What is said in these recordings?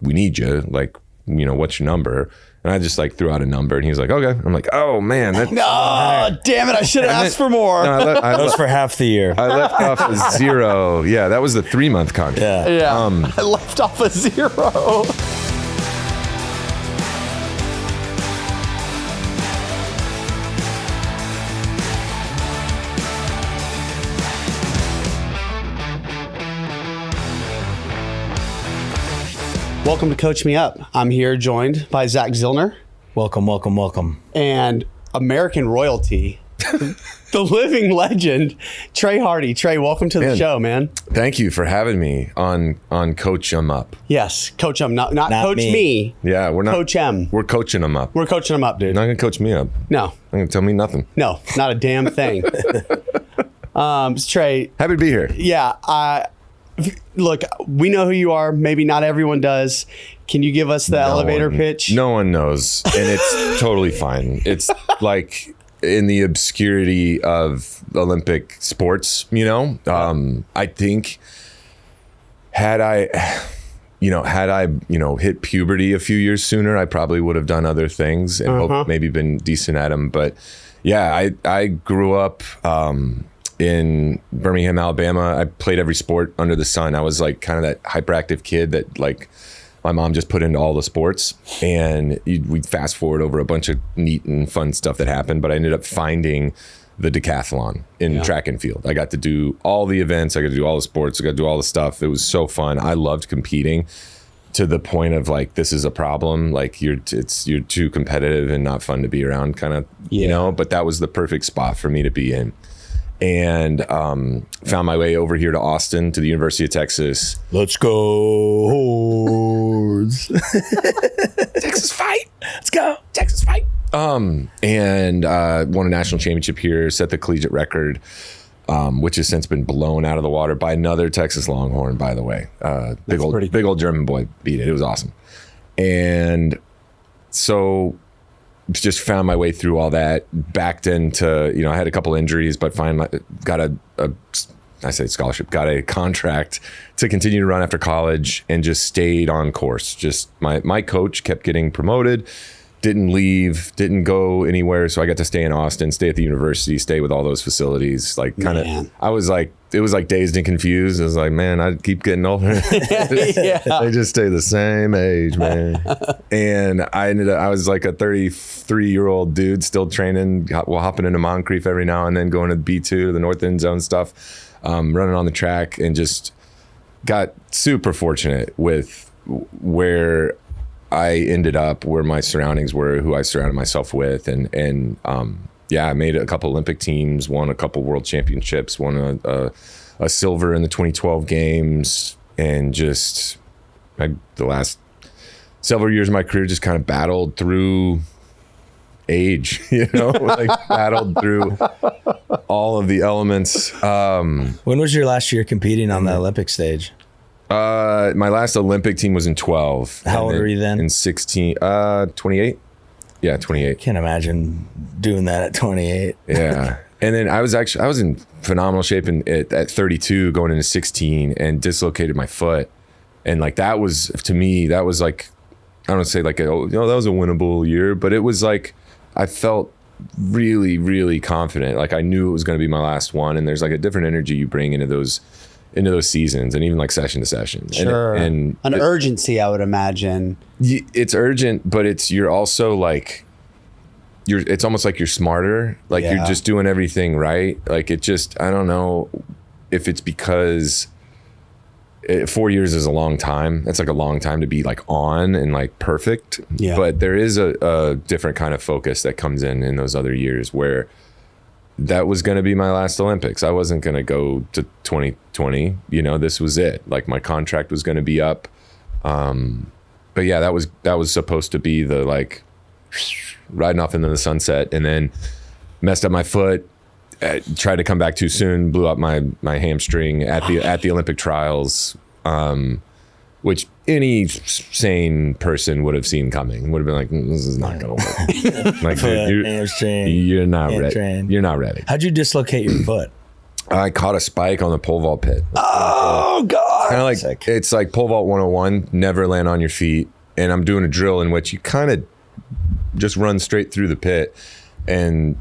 we need you. Like, what's your number? And I just like threw out a number, and he was like, okay. I'm like, oh man, that's damn it! I should have asked for more. No, that was for half the year. I left off a 0. Yeah, that was the 3-month contract. Yeah. I left off a 0. Welcome to Coach Me Up. I'm here joined by Zach Zillner. Welcome. And American royalty, the living legend, Trey Hardee. Trey, welcome to the show, man. Thank you for having me on Coach 'em Up. Yes, Coach 'em, not Coach me. Yeah, we're not. Coach 'em. We're coaching them up. We're coaching them up, dude. You're not going to coach me up. No. Not going to tell me nothing. No, not a damn thing. Trey. Happy to be here. Yeah, look, we know who you are. Maybe not everyone does. Can you give us the elevator pitch? No one knows, and it's totally fine. It's like in the obscurity of Olympic sports, I think had I hit puberty a few years sooner, I probably would have done other things and hope maybe been decent at them. But yeah, I grew up in Birmingham, Alabama. I played every sport under the sun. I was like kind of that hyperactive kid that like my mom just put into all the sports, and we'd fast forward over a bunch of neat and fun stuff that happened. But I ended up finding the decathlon in track and field. I got to do all the events. I got to do all the sports. I got to do all the stuff. It was so fun. I loved competing to the point of like, this is a problem. Like you're too competitive and not fun to be around kind of, but that was the perfect spot for me to be in. And found my way over here to Austin, to the University of Texas. Let's go Hordes. Texas fight. Let's go. Texas fight. And won a national championship here, set the collegiate record, which has since been blown out of the water by another Texas Longhorn, by the way. Big old German boy beat it. It was awesome. And so just found my way through all that, backed into, I had a couple injuries, but finally got I say scholarship, got a contract to continue to run after college, and just stayed on course. Just my coach kept getting promoted, didn't leave, didn't go anywhere. So I got to stay in Austin, stay at the university, stay with all those facilities. Like it was like dazed and confused. I was like, man, I keep getting older. They just stay the same age, man. And I was like a 33-year-old dude still training, hopping into Moncrief every now and then, going to B2, the North End Zone stuff, running on the track, and just got super fortunate with where I ended up, where my surroundings were, who I surrounded myself with. And I made a couple Olympic teams, won a couple world championships, won a silver in the 2012 games, and just the last several years of my career just kind of battled through age, battled through all of the elements. When was your last year competing on the Olympic stage? My last Olympic team was in 12. How old were you then? In 16, 28. Yeah, 28. Can't imagine doing that at 28. Yeah. And then I was in phenomenal shape at 32 going into 16, and dislocated my foot. And like, that was, to me, that was like, I don't want to say like, that was a winnable year, but it was like, I felt really, really confident. Like I knew it was going to be my last one. And there's like a different energy you bring into those seasons, and even like session to session. Sure. And an urgency, I would imagine. It's urgent, but you're also like, it's almost like you're smarter. Like you're just doing everything right. Like it just, I don't know if it's because 4 years is a long time. That's like a long time to be like on and like perfect. Yeah. But there is a different kind of focus that comes in those other years, where that was going to be my last Olympics. I wasn't going to go to 2020. This was it. Like my contract was going to be up. But yeah, that was supposed to be the like riding off into the sunset, and then messed up my foot. Tried to come back too soon, blew up my hamstring at the Olympic trials, which any sane person would have seen coming. Would have been like, this is not going to work. Like, dude, you're not ready. You're not ready. How'd you dislocate your foot? I caught a spike on the pole vault pit. Oh God! Kind of like, Sick. it's like pole vault 101, never land on your feet. And I'm doing a drill in which you kind of just run straight through the pit. And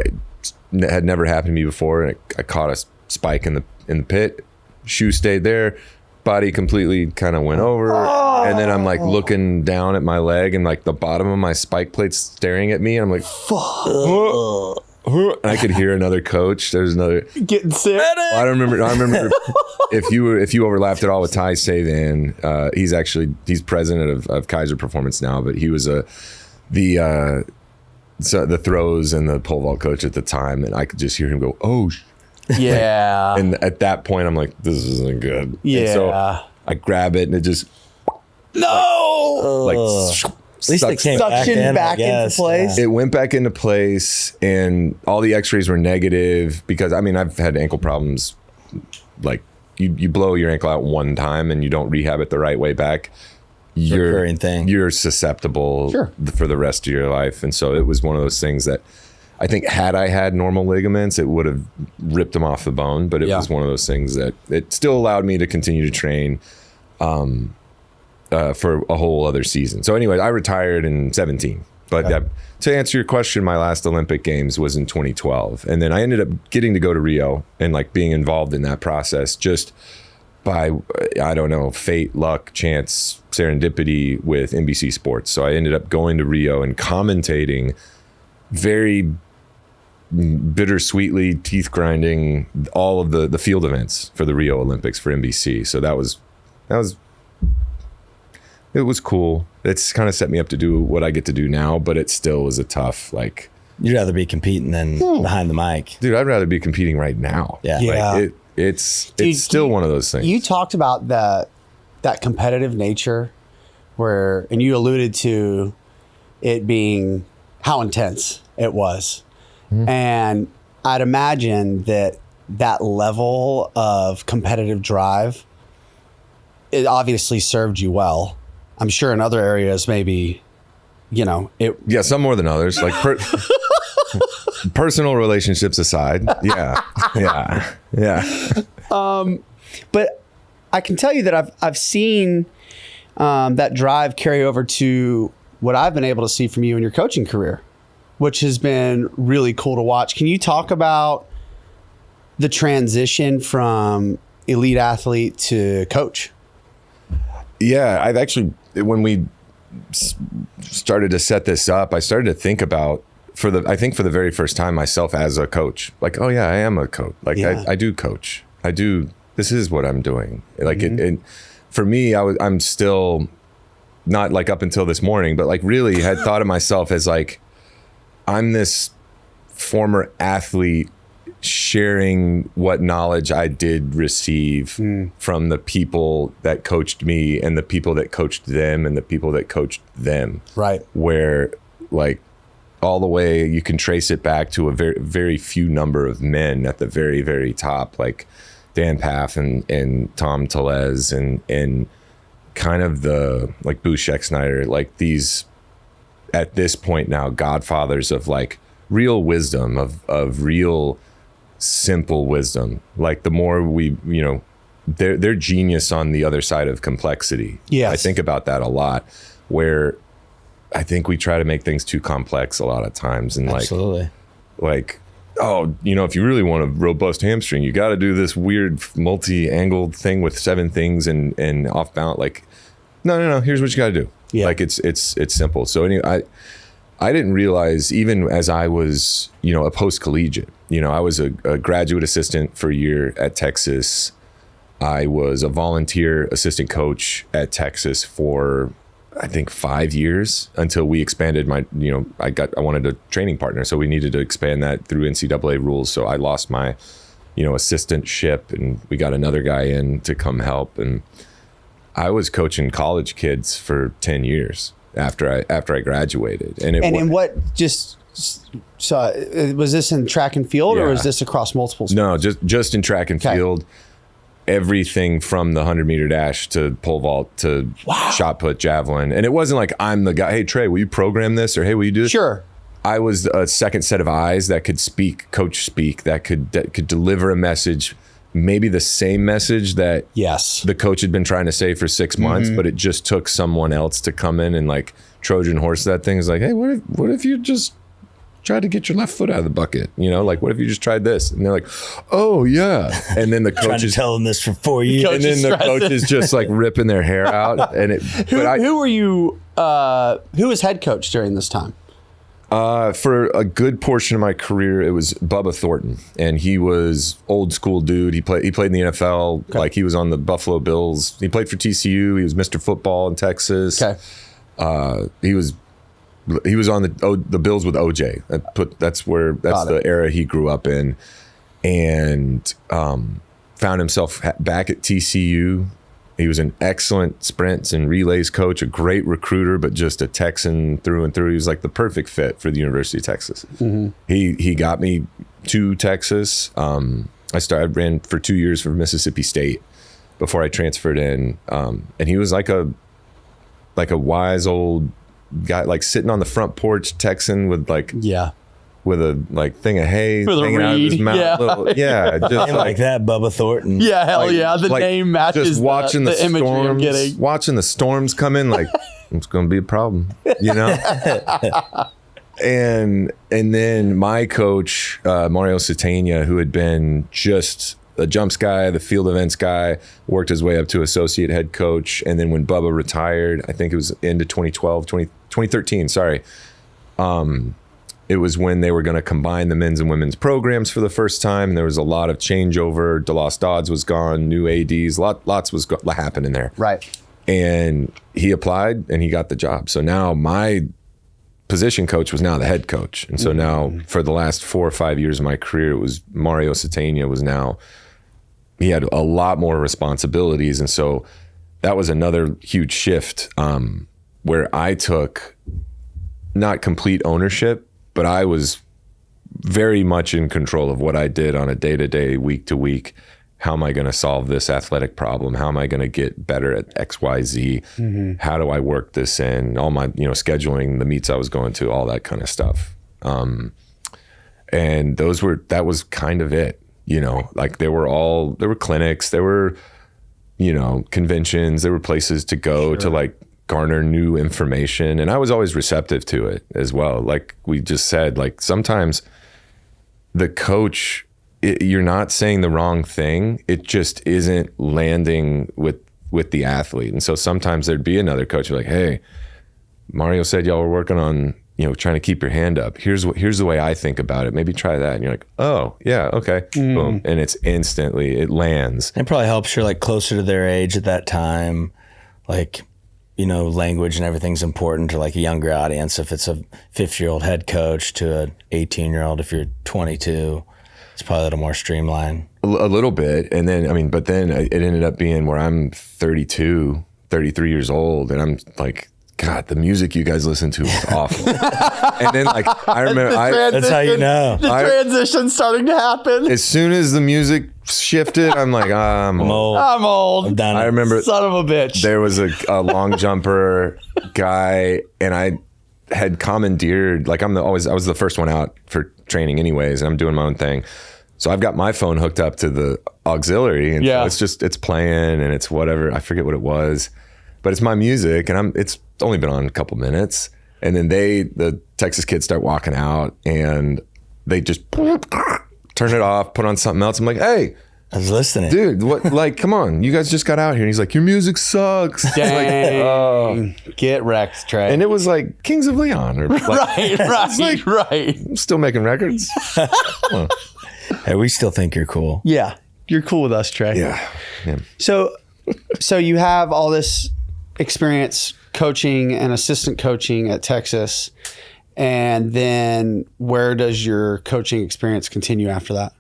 it had never happened to me before. And I caught a spike in the pit. Shoe stayed there. Body completely kind of went over. And then I'm like looking down at my leg and like the bottom of my spike plate's staring at me. And I'm like, fuck. And I could hear another coach. There's another Getting sick. I remember if you overlapped at all with Ty Savan, he's president of Kaiser Performance now, but he was the throws and the pole vault coach at the time, and I could just hear him go, "Oh." Yeah. And at that point, I'm like, "This isn't good." Yeah. And so I grab it, and it just like. At least it came Suction back into into place. It went back into place, and all the x-rays were negative because, I mean, I've had ankle problems. Like, you blow your ankle out one time and you don't rehab it the right way back, Recurring thing. you're susceptible for the rest of your life. And so it was one of those things that I think had I had normal ligaments, it would have ripped them off the bone. But it was one of those things that it still allowed me to continue to train for a whole other season. So anyway, I retired in 17. But to answer your question, my last Olympic Games was in 2012. And then I ended up getting to go to Rio and like being involved in that process just by, I don't know, fate, luck, chance, serendipity with NBC Sports. So I ended up going to Rio and commentating very bittersweetly, teeth grinding, all of the field events for the Rio Olympics for NBC. So that was it was cool. It's kind of set me up to do what I get to do now, but it still was a tough, like... You'd rather be competing than behind the mic. Dude, I'd rather be competing right now. Yeah. Like, it's still one of those things. You talked about that competitive nature where, and you alluded to it being how intense it was. Mm-hmm. And I'd imagine that level of competitive drive, it obviously served you well. I'm sure in other areas, maybe, it. Yeah, some more than others. Like personal relationships aside. Yeah. But I can tell you that I've seen that drive carry over to what I've been able to see from you in your coaching career, which has been really cool to watch. Can you talk about the transition from elite athlete to coach? Yeah, I've actually, when we started to set this up, I started to think about, for the very first time, myself as a coach. Like, oh yeah, I am a coach. Like, I do coach. This is what I'm doing. Like, it for me, I'm still not like up until this morning, but like really had thought of myself as like, I'm this former athlete sharing what knowledge I did receive from the people that coached me and the people that coached them and the people that coached them. Right. Where like all the way you can trace it back to a very, very few number of men at the very, very top, like Dan Paff and Tom Tellez and kind of the like Bouchek Snyder, like these at this point now godfathers of like real wisdom, of real simple wisdom. Like the more we, they're genius on the other side of complexity. Yes. I think about that a lot, where I think we try to make things too complex a lot of times. And Absolutely. like, oh, if you really want a robust hamstring, you got to do this weird multi-angled thing with 7 things and off balance. Like, no, here's what you got to do. Yeah. Like it's simple. So anyway, I didn't realize, even as I was, a post-collegiate, I was a graduate assistant for a year at Texas. I was a volunteer assistant coach at Texas for, I think, 5 years until we expanded my, I wanted a training partner. So we needed to expand that through NCAA rules. So I lost my, assistantship, and we got another guy in to come help. And I was coaching college kids for 10 years after I graduated. And was this in track and field, or was this across multiple sports? No, just in track and field. Everything from the 100-meter dash to pole vault to shot put, javelin. And it wasn't like I'm the guy, hey, Trey, will you program this? Or hey, will you do this? Sure. I was a second set of eyes that could speak, coach speak, that could deliver a message maybe the same message that Yes. the coach had been trying to say for 6 months, but it just took someone else to come in and like Trojan horse that thing. Is like, hey, what if you just tried to get your left foot out of the bucket? You know, like what if you just tried this? And they're like, oh yeah. And then the coach Trying to tell them this for 4 years. and then the coach is just like ripping their hair out. And Who were you? Who was head coach during this time? for a good portion of my career, it was Bubba Thornton, and he was old school dude. He played in the NFL. Okay. Like he was on the Buffalo Bills. He played for TCU. He was Mr. Football in Texas. Okay. He was on the Bills with OJ. That's the era he grew up in, and found himself back at TCU. He was an excellent sprints and relays coach, a great recruiter, but just a Texan through and through. He was like the perfect fit for the University of Texas. Mm-hmm. He got me to Texas. I ran for 2 years for Mississippi State before I transferred in, and he was like a wise old guy, like sitting on the front porch Texan with with a thing of hay hanging out of his mouth. Just like that, Bubba Thornton. Yeah, hell yeah. The name matches just watching the imagery storms, I'm getting. watching the storms come in, like it's going to be a problem, you know. and then my coach Mario Satania, who had been just a jumps guy, the field events guy, worked his way up to associate head coach. And then when Bubba retired, I think it was into 2013, sorry. It was when they were going to combine the men's and women's programs for the first time. And there was a lot of changeover. DeLoss Dodds was gone, new ADs, lots was happening there. Right. And he applied and he got the job. So now my position coach was now the head coach. And so now for the last 4 or 5 years of my career, it was Mario Satania he had a lot more responsibilities. And so that was another huge shift where I took not complete ownership, but I was very much in control of what I did on a day-to-day, week-to-week. How am I going to solve this athletic problem? How am I going to get better at X, Y, Z? Mm-hmm. How do I work this in? All my, scheduling, the meets I was going to, all that kind of stuff. And that was kind of it, like there were clinics, there were, conventions, there were places to go to like garner new information. And I was always receptive to it as well. Like we just said, like sometimes the coach, you're not saying the wrong thing. It just isn't landing with the athlete. And so sometimes there'd be another coach like, hey, Mario said y'all were working on, trying to keep your hand up. Here's the way I think about it. Maybe try that. And you're like, oh yeah, okay. Boom. And it's instantly, it lands. It probably helps you're like closer to their age at that time. Like, language and everything's important to like a younger audience. If it's a 50-year-old head coach to an 18-year-old, if you're 22, it's probably a little more streamlined. A little bit. And then, but then it ended up being where I'm 32, 33 years old. And I'm like, God, the music you guys listen to is awful. And then like, I remember, that's how you know. The transition's starting to happen. As soon as the music shifted, I'm like, I'm old. I'm old. I'm done. I remember, son of a bitch. There was a long jumper guy, and I had commandeered, like I was the first one out for training anyways, and I'm doing my own thing. So I've got my phone hooked up to the auxiliary, and so it's playing, and it's whatever, I forget what it was, but it's my music, and it's only been on a couple minutes. And then the Texas kids start walking out, and they just turn it off, put on something else. I'm like, hey, I was listening, dude, what, like, come on, you guys just got out here. And he's like, your music sucks. Dang. Like, get wrecked, Trey. and it was like Kings of Leon, or like, right. I'm still making records. Hey, we still think you're cool. Yeah, you're cool with us, Trey. Yeah. So you have all this experience coaching and assistant coaching at Texas, and then where does your coaching experience continue after that?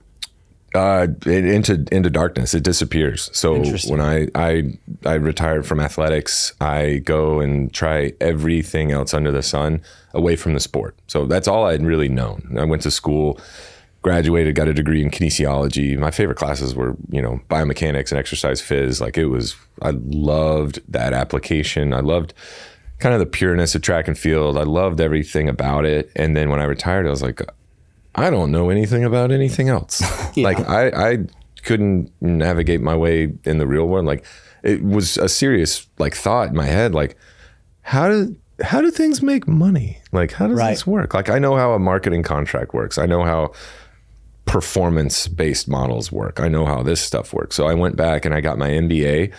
Into darkness. It disappears. So when I retired from athletics, I go and try everything else under the sun away from the sport. So that's all I'd really known. I went to school, graduated, got a degree in kinesiology. My favorite classes were, biomechanics and exercise phys. Like I loved that application. I loved kind of the pureness of track and field. I loved everything about it. And then when I retired, I was like, I don't know anything about anything else. Like I couldn't navigate my way in the real world. Like it was a serious like thought in my head. Like how do things make money? Like how does this work? Like I know how a marketing contract works. I know how performance-based models work. I know how this stuff works. So I went back and I got my MBA,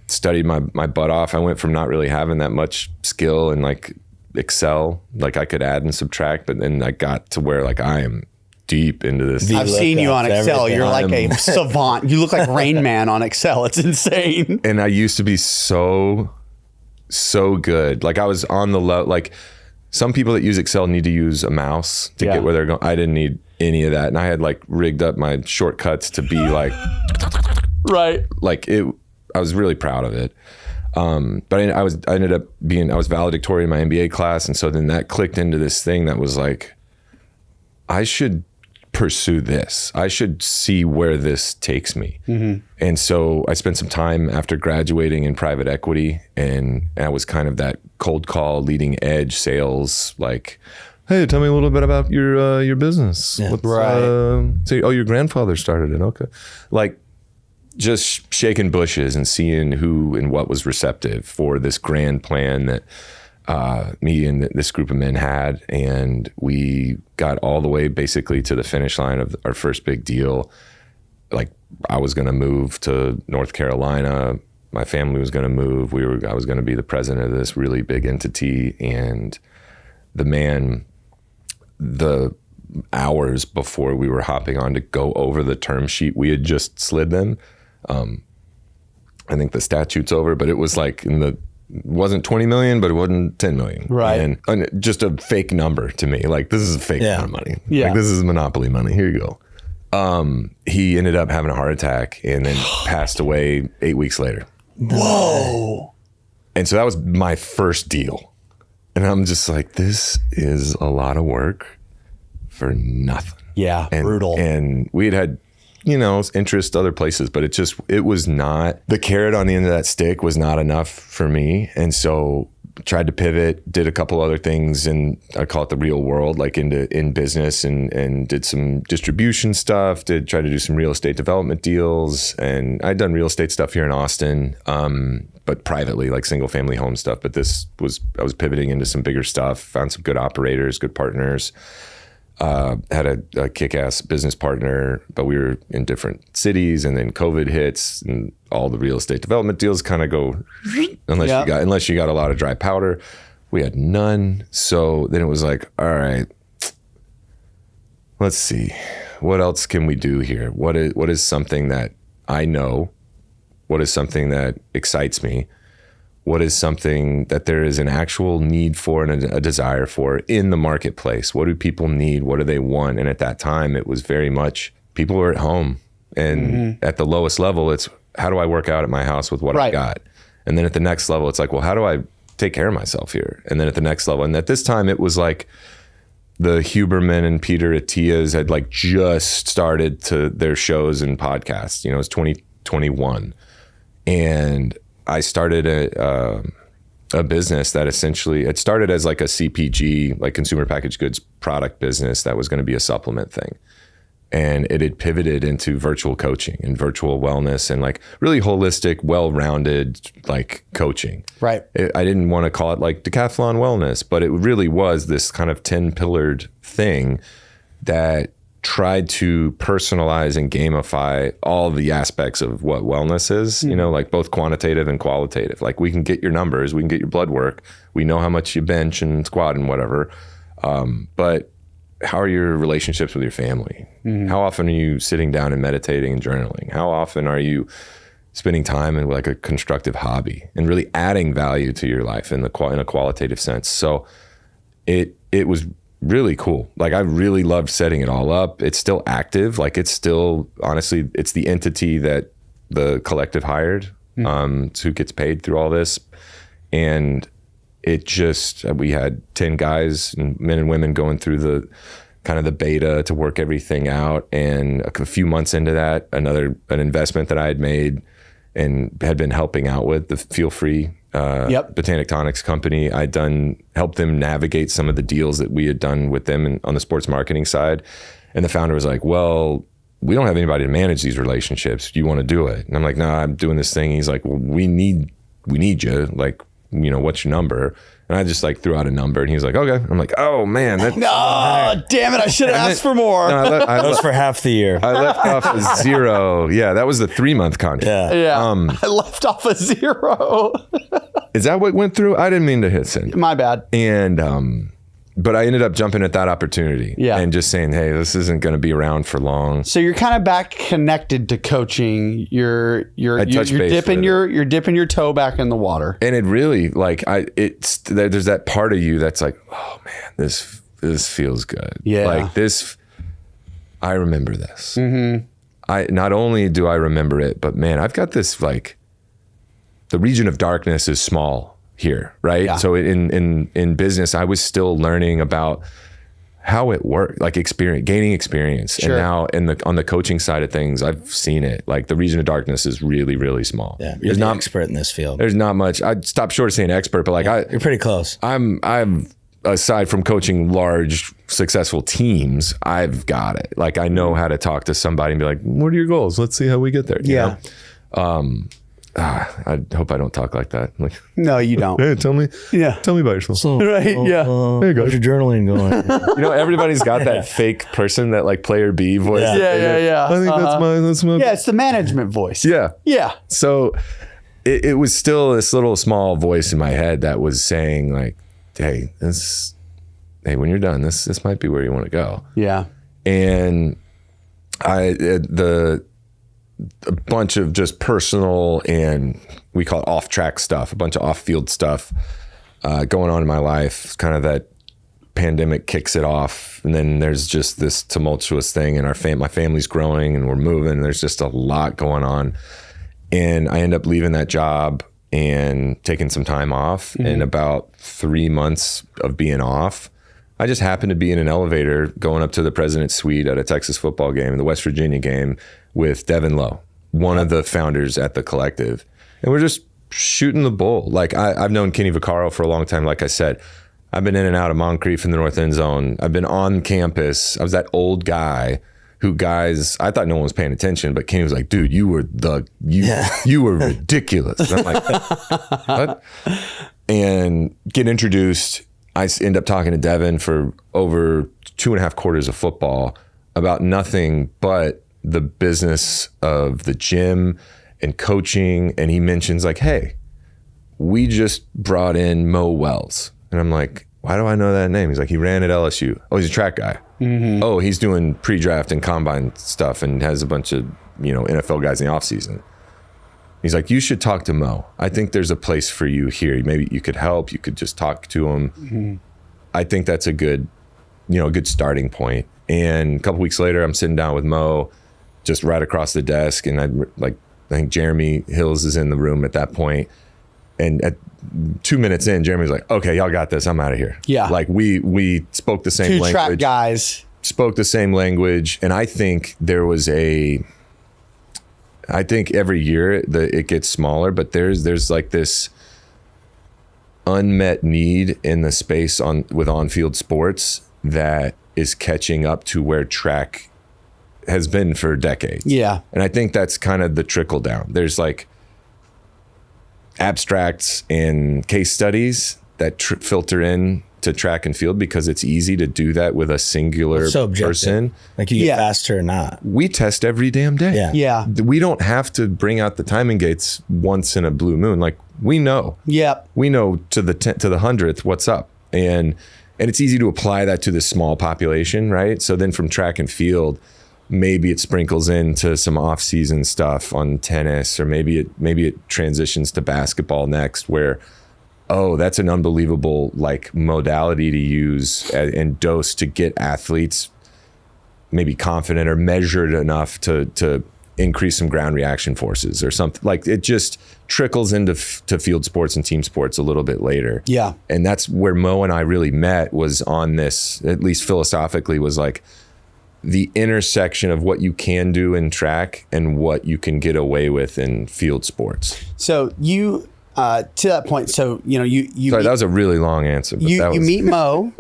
studied my butt off. I went from not really having that much skill in like Excel, like I could add and subtract, but then I got to where like I am deep into this. I've seen you on Excel. You're like a savant. You look like Rain Man on Excel. It's insane. And I used to be so good. Like I was on the low, like some people that use Excel need to use a mouse to get where they're going. I didn't need any of that. And I had like rigged up my shortcuts to be like, like it, I was really proud of it. But I was valedictorian in my MBA class. And so then that clicked into this thing that was like, I should pursue this. I should see where this takes me. And so I spent some time after graduating in private equity, and I was kind of that cold call, leading edge sales, like, hey, tell me a little bit about your business. Yeah. Say, oh, your grandfather started it. Okay. Like just shaking bushes and seeing who and what was receptive for this grand plan that me and this group of men had. And we got all the way basically to the finish line of our first big deal. Like I was going to move to North Carolina. My family was going to move. I was going to be the president of this really big entity. And the hours before we were hopping on to go over the term sheet, we had just slid them. I think the statute's over, but it was like it wasn't 20 million, but it wasn't 10 million. Right. And just a fake number to me. Like this is a fake amount of money. Yeah. Like this is monopoly money. Here you go. He ended up having a heart attack and then passed away 8 weeks later. Whoa. And so that was my first deal. And I'm just like, this is a lot of work for nothing. Yeah. Brutal. And we had interest other places, but it was not, the carrot on the end of that stick was not enough for me. And so tried to pivot, did a couple other things, and I call it the real world, like in business, and did some distribution stuff, tried to do some real estate development deals. And I'd done real estate stuff here in Austin, but privately, like single family home stuff. But I was pivoting into some bigger stuff, found some good operators, good partners. Had a kick-ass business partner, but we were in different cities, and then COVID hits and all the real estate development deals kind of go unless you got a lot of dry powder. We had none. So then it was like, all right, let's see, what else can we do here? What is something that I know? What is something that excites me? What is something that there is an actual need for and a desire for in the marketplace? What do people need? What do they want? And at that time, it was very much people were at home. And at the lowest level, it's how do I work out at my house with what I got? And then at the next level, it's like, well, how do I take care of myself here? And then at the next level, and at this time, it was like the Huberman and Peter Attia's had like just started to their shows and podcasts. It was 2021. And I started a business that essentially, it started as like a CPG, like consumer packaged goods product business that was going to be a supplement thing. And it had pivoted into virtual coaching and virtual wellness and like really holistic, well-rounded like coaching. Right. I didn't want to call it like decathlon wellness, but it really was this kind of 10-pillared thing that tried to personalize and gamify all the aspects of what wellness is, like both quantitative and qualitative. Like we can get your numbers, we can get your blood work, we know how much you bench and squat and whatever. But how are your relationships with your family? How often are you sitting down and meditating and journaling? How often are you spending time in like a constructive hobby and really adding value to your life in a qualitative sense? So it was really cool. Like I really loved setting it all up. It's still active. Like it's still, honestly, it's the entity that the collective hired, who gets paid through all this. And it just, we had 10 guys and men and women going through the kind of the beta to work everything out. And a few months into that, an investment that I had made and had been helping out with, the Feel Free Botanic Tonics company. Helped them navigate some of the deals that we had done with them on the sports marketing side. And the founder was like, well, we don't have anybody to manage these relationships. Do you want to do it? And I'm like, no, I'm doing this thing. He's like, well, we need you. Like, what's your number? And I just like threw out a number, and he was like, okay. I'm like, oh man, that's No, damn it! I should have asked for more. No, That was for half the year. I left off a 0. Yeah, that was the 3-month contract. Yeah, I left off a 0. Is that what went through? I didn't mean to hit send. My bad. And but I ended up jumping at that opportunity. Yeah. And just saying, hey, this isn't going to be around for long. So you're kind of back connected to coaching. You're dipping your toe back in the water. And it really, like, there's that part of you that's like, oh man, this feels good. Yeah. Like this, I remember this. Mm-hmm. Not only do I remember it, but man, I've got this, like, the region of darkness is small here, right? Yeah. So in business, I was still learning about how it worked, like gaining experience. Sure. And now on the coaching side of things, I've seen it. Like the region of darkness is really, really small. Yeah, you're the expert in this field. There's not much. I'd stop short of saying expert, but like you're pretty close. I'm aside from coaching large, successful teams, I've got it. Like I know how to talk to somebody and be like, what are your goals? Let's see how we get there. You know? I hope I don't talk like that. Like, no, you don't. hey, tell me about yourself. Right? Yeah. Hey, how's your journaling going? Everybody's got that fake person, that like player B voice. Yeah. I think that's my. Yeah, it's the management voice. Yeah. Yeah. So it was still this little small voice in my head that was saying like, hey, when you're done, this might be where you want to go. Yeah. And a bunch of just personal and we call it off-track stuff, a bunch of off-field stuff going on in my life. Kind of that pandemic kicks it off, and then there's just this tumultuous thing, and my family's growing, and we're moving. And there's just a lot going on, and I end up leaving that job and taking some time off. Mm-hmm. And about 3 months of being off, I just happened to be in an elevator going up to the president's suite at a Texas football game, the West Virginia game, with Devin Lowe, one of the founders at the collective. And we're just shooting the bull. Like I've known Kenny Vaccaro for a long time. Like I said, I've been in and out of Moncrief in the North End Zone. I've been on campus. I was that old guy I thought no one was paying attention, but Kenny was like, dude, you were ridiculous. And I'm like, what? And get introduced. I end up talking to Devin for over 2.5 quarters of football about nothing but the business of the gym and coaching. And he mentions like, hey, we just brought in Mo Wells. And I'm like, why do I know that name? He's like, he ran at LSU. Oh, he's a track guy. Mm-hmm. Oh, he's doing pre-draft and combine stuff and has a bunch of, NFL guys in the offseason. He's like, you should talk to Mo. I think there's a place for you here. Maybe you could help. You could just talk to him. Mm-hmm. I think that's a good starting point. And a couple weeks later, I'm sitting down with Mo, just right across the desk, and I think Jeremy Hills is in the room at that point. And at 2 minutes in, Jeremy's like, "Okay, y'all got this. I'm out of here." Yeah, like we spoke the same language. 2 track guys spoke the same language, and I think there was I think every year it gets smaller, but there's like this unmet need in the space with on-field sports that is catching up to where track has been for decades. Yeah. And I think that's kind of the trickle down. There's like abstracts and case studies that filter in to track and field because it's easy to do that with a singular person. Like you get faster or not. We test every damn day. Yeah. We don't have to bring out the timing gates once in a blue moon. Like we know. Yep. We know to the 100th what's up. And it's easy to apply that to the small population, right? So then from track and field, maybe it sprinkles into some off-season stuff on tennis, or maybe it transitions to basketball next, where, oh, that's an unbelievable like modality to use and dose to get athletes maybe confident or measured enough to increase some ground reaction forces or something. Like it just trickles into field sports and team sports a little bit later. Yeah. And that's where Mo and I really met, was on this, at least philosophically, was like the intersection of what you can do in track and what you can get away with in field sports. So you, to that point, so, you Sorry, that was a really long answer. But you meet Mo,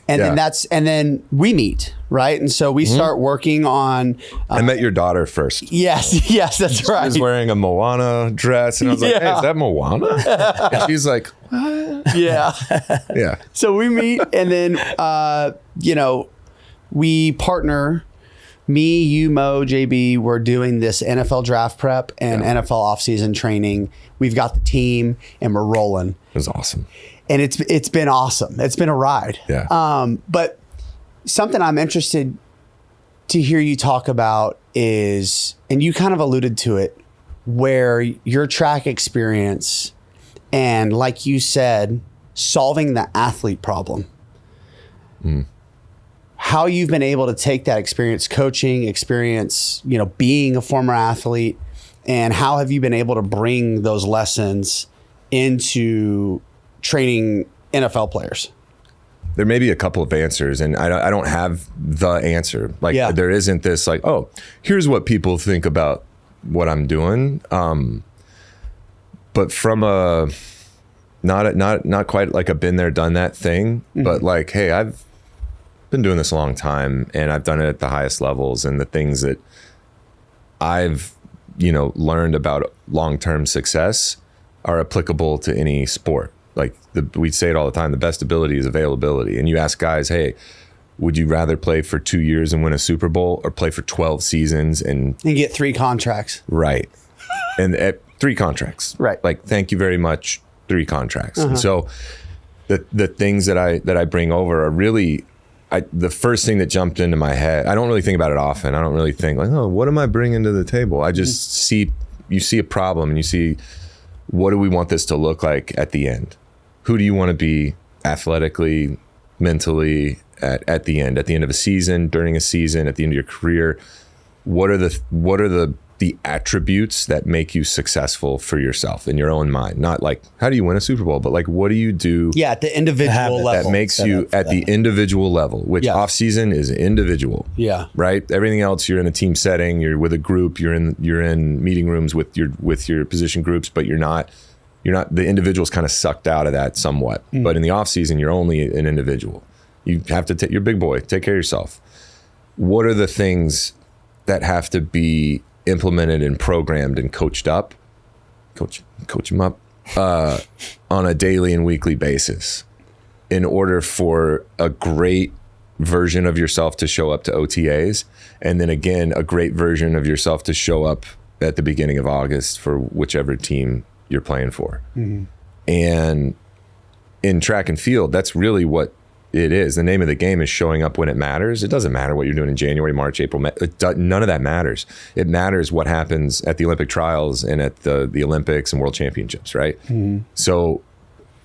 And then we meet, right? And so we start working on. I met your daughter first. Yes, that's right. She was wearing a Moana dress, and I was like, "Hey, is that Moana?" And she's like, "What?" Yeah. Yeah. So we meet, and then we partner. Me, you, Mo, JB, we're doing this NFL draft prep and NFL offseason training. We've got the team, and we're rolling. It was awesome. And it's been awesome. It's been a ride. Yeah. But something I'm interested to hear you talk about is, and you kind of alluded to it, where your track experience and, like you said, solving the athlete problem. How you've been able to take that experience, coaching experience, being a former athlete, and how have you been able to bring those lessons into training NFL players? There may be a couple of answers, and I don't have the answer. There isn't this like, oh, here's what people think about what I'm doing. But from a not quite like a been there, done that thing, but like, hey, I've been doing this a long time, and I've done it at the highest levels, and the things that I've learned about long-term success are applicable to any sport. Like we say it all the time, the best ability is availability. And you ask guys, hey, would you rather play for 2 years and win a Super Bowl, or play for 12 seasons and get 3 contracts? Right. And 3 contracts. Right. Like, thank you very much, 3 contracts. And so the things that I bring over are really, the first thing that jumped into my head, I don't really think about it often. I don't really think like, oh, what am I bringing to the table? I just you see a problem, and you see, what do we want this to look like at the end? Who do you want to be athletically, mentally at the end of a season, during a season, at the end of your career? What are the attributes that make you successful for yourself in your own mind? Not like, how do you win a Super Bowl, but like, what do you do at the individual level that makes you at the individual level, which off season is individual. Yeah. Right. Everything else, you're in a team setting, you're with a group, you're in meeting rooms with your position groups, but you're not, the individual's kind of sucked out of that somewhat. But in the off season, you're only an individual. You have to you're big boy, take care of yourself. What are the things that have to be implemented and programmed and coach them up on a daily and weekly basis in order for a great version of yourself to show up to OTAs, and then again a great version of yourself to show up at the beginning of August for whichever team you're playing for. And in track and field, that's really what it is. The name of the game is showing up when it matters. It doesn't matter what you're doing in January, March, April, May. None of that matters. It matters what happens at the Olympic trials and at the Olympics and World Championships, right? So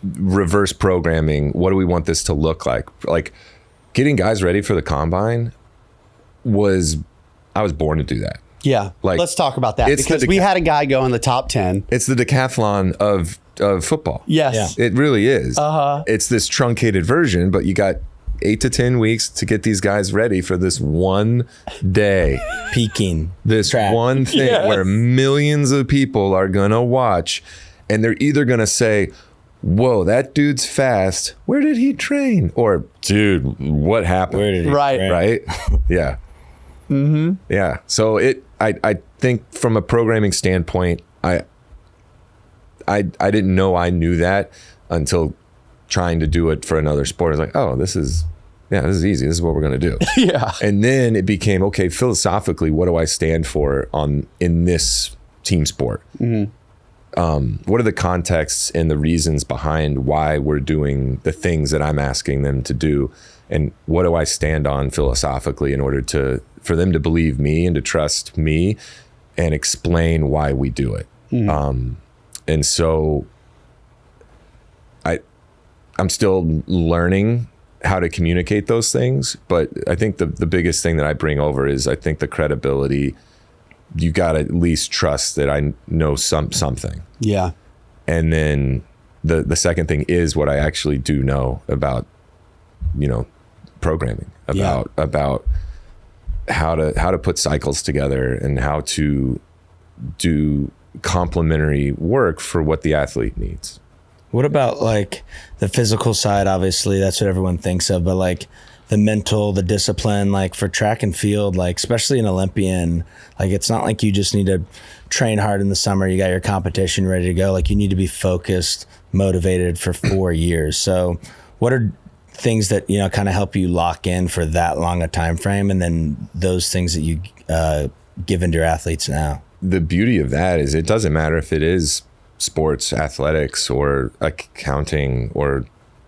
reverse programming, what do we want this to look like? Like, getting guys ready for the combine I was born to do that. Yeah. Like, let's talk about that, because we had a guy go in the top 10. It's the decathlon of football. Yes. It really is. It's this truncated version, but you got 8 to 10 weeks to get these guys ready for this one day. Peaking. This track. One thing where millions of people are going to watch, and they're either going to say, whoa, that dude's fast. Where did he train? Or, dude, what happened? Where did he train? Right? Yeah. Yeah. So I think from a programming standpoint, I didn't know I knew that until trying to do it for another sport. I was like, oh, this is easy. This is what we're going to do. Yeah. And then it became, okay, philosophically, what do I stand for in this team sport? What are the contexts and the reasons behind why we're doing the things that I'm asking them to do? And what do I stand on philosophically in order for them to believe me and to trust me and explain why we do it? And so I'm still learning how to communicate those things, but I think the biggest thing that I bring over is, I think, the credibility. You got to at least trust that I know something. Yeah. And then the second thing is what I actually do know about, programming, about how to put cycles together and how to do complementary work for what the athlete needs. What about like the physical side? Obviously, that's what everyone thinks of, but like the mental, the discipline, like for track and field, like especially an Olympian, like it's not like you just need to train hard in the summer. You got your competition ready to go. Like you need to be focused, motivated for 4 years. So what are things that, you know, kind of help you lock in for that long a time frame, and then those things that you give into your athletes now? The beauty of that is it doesn't matter if it is sports, athletics, or accounting, or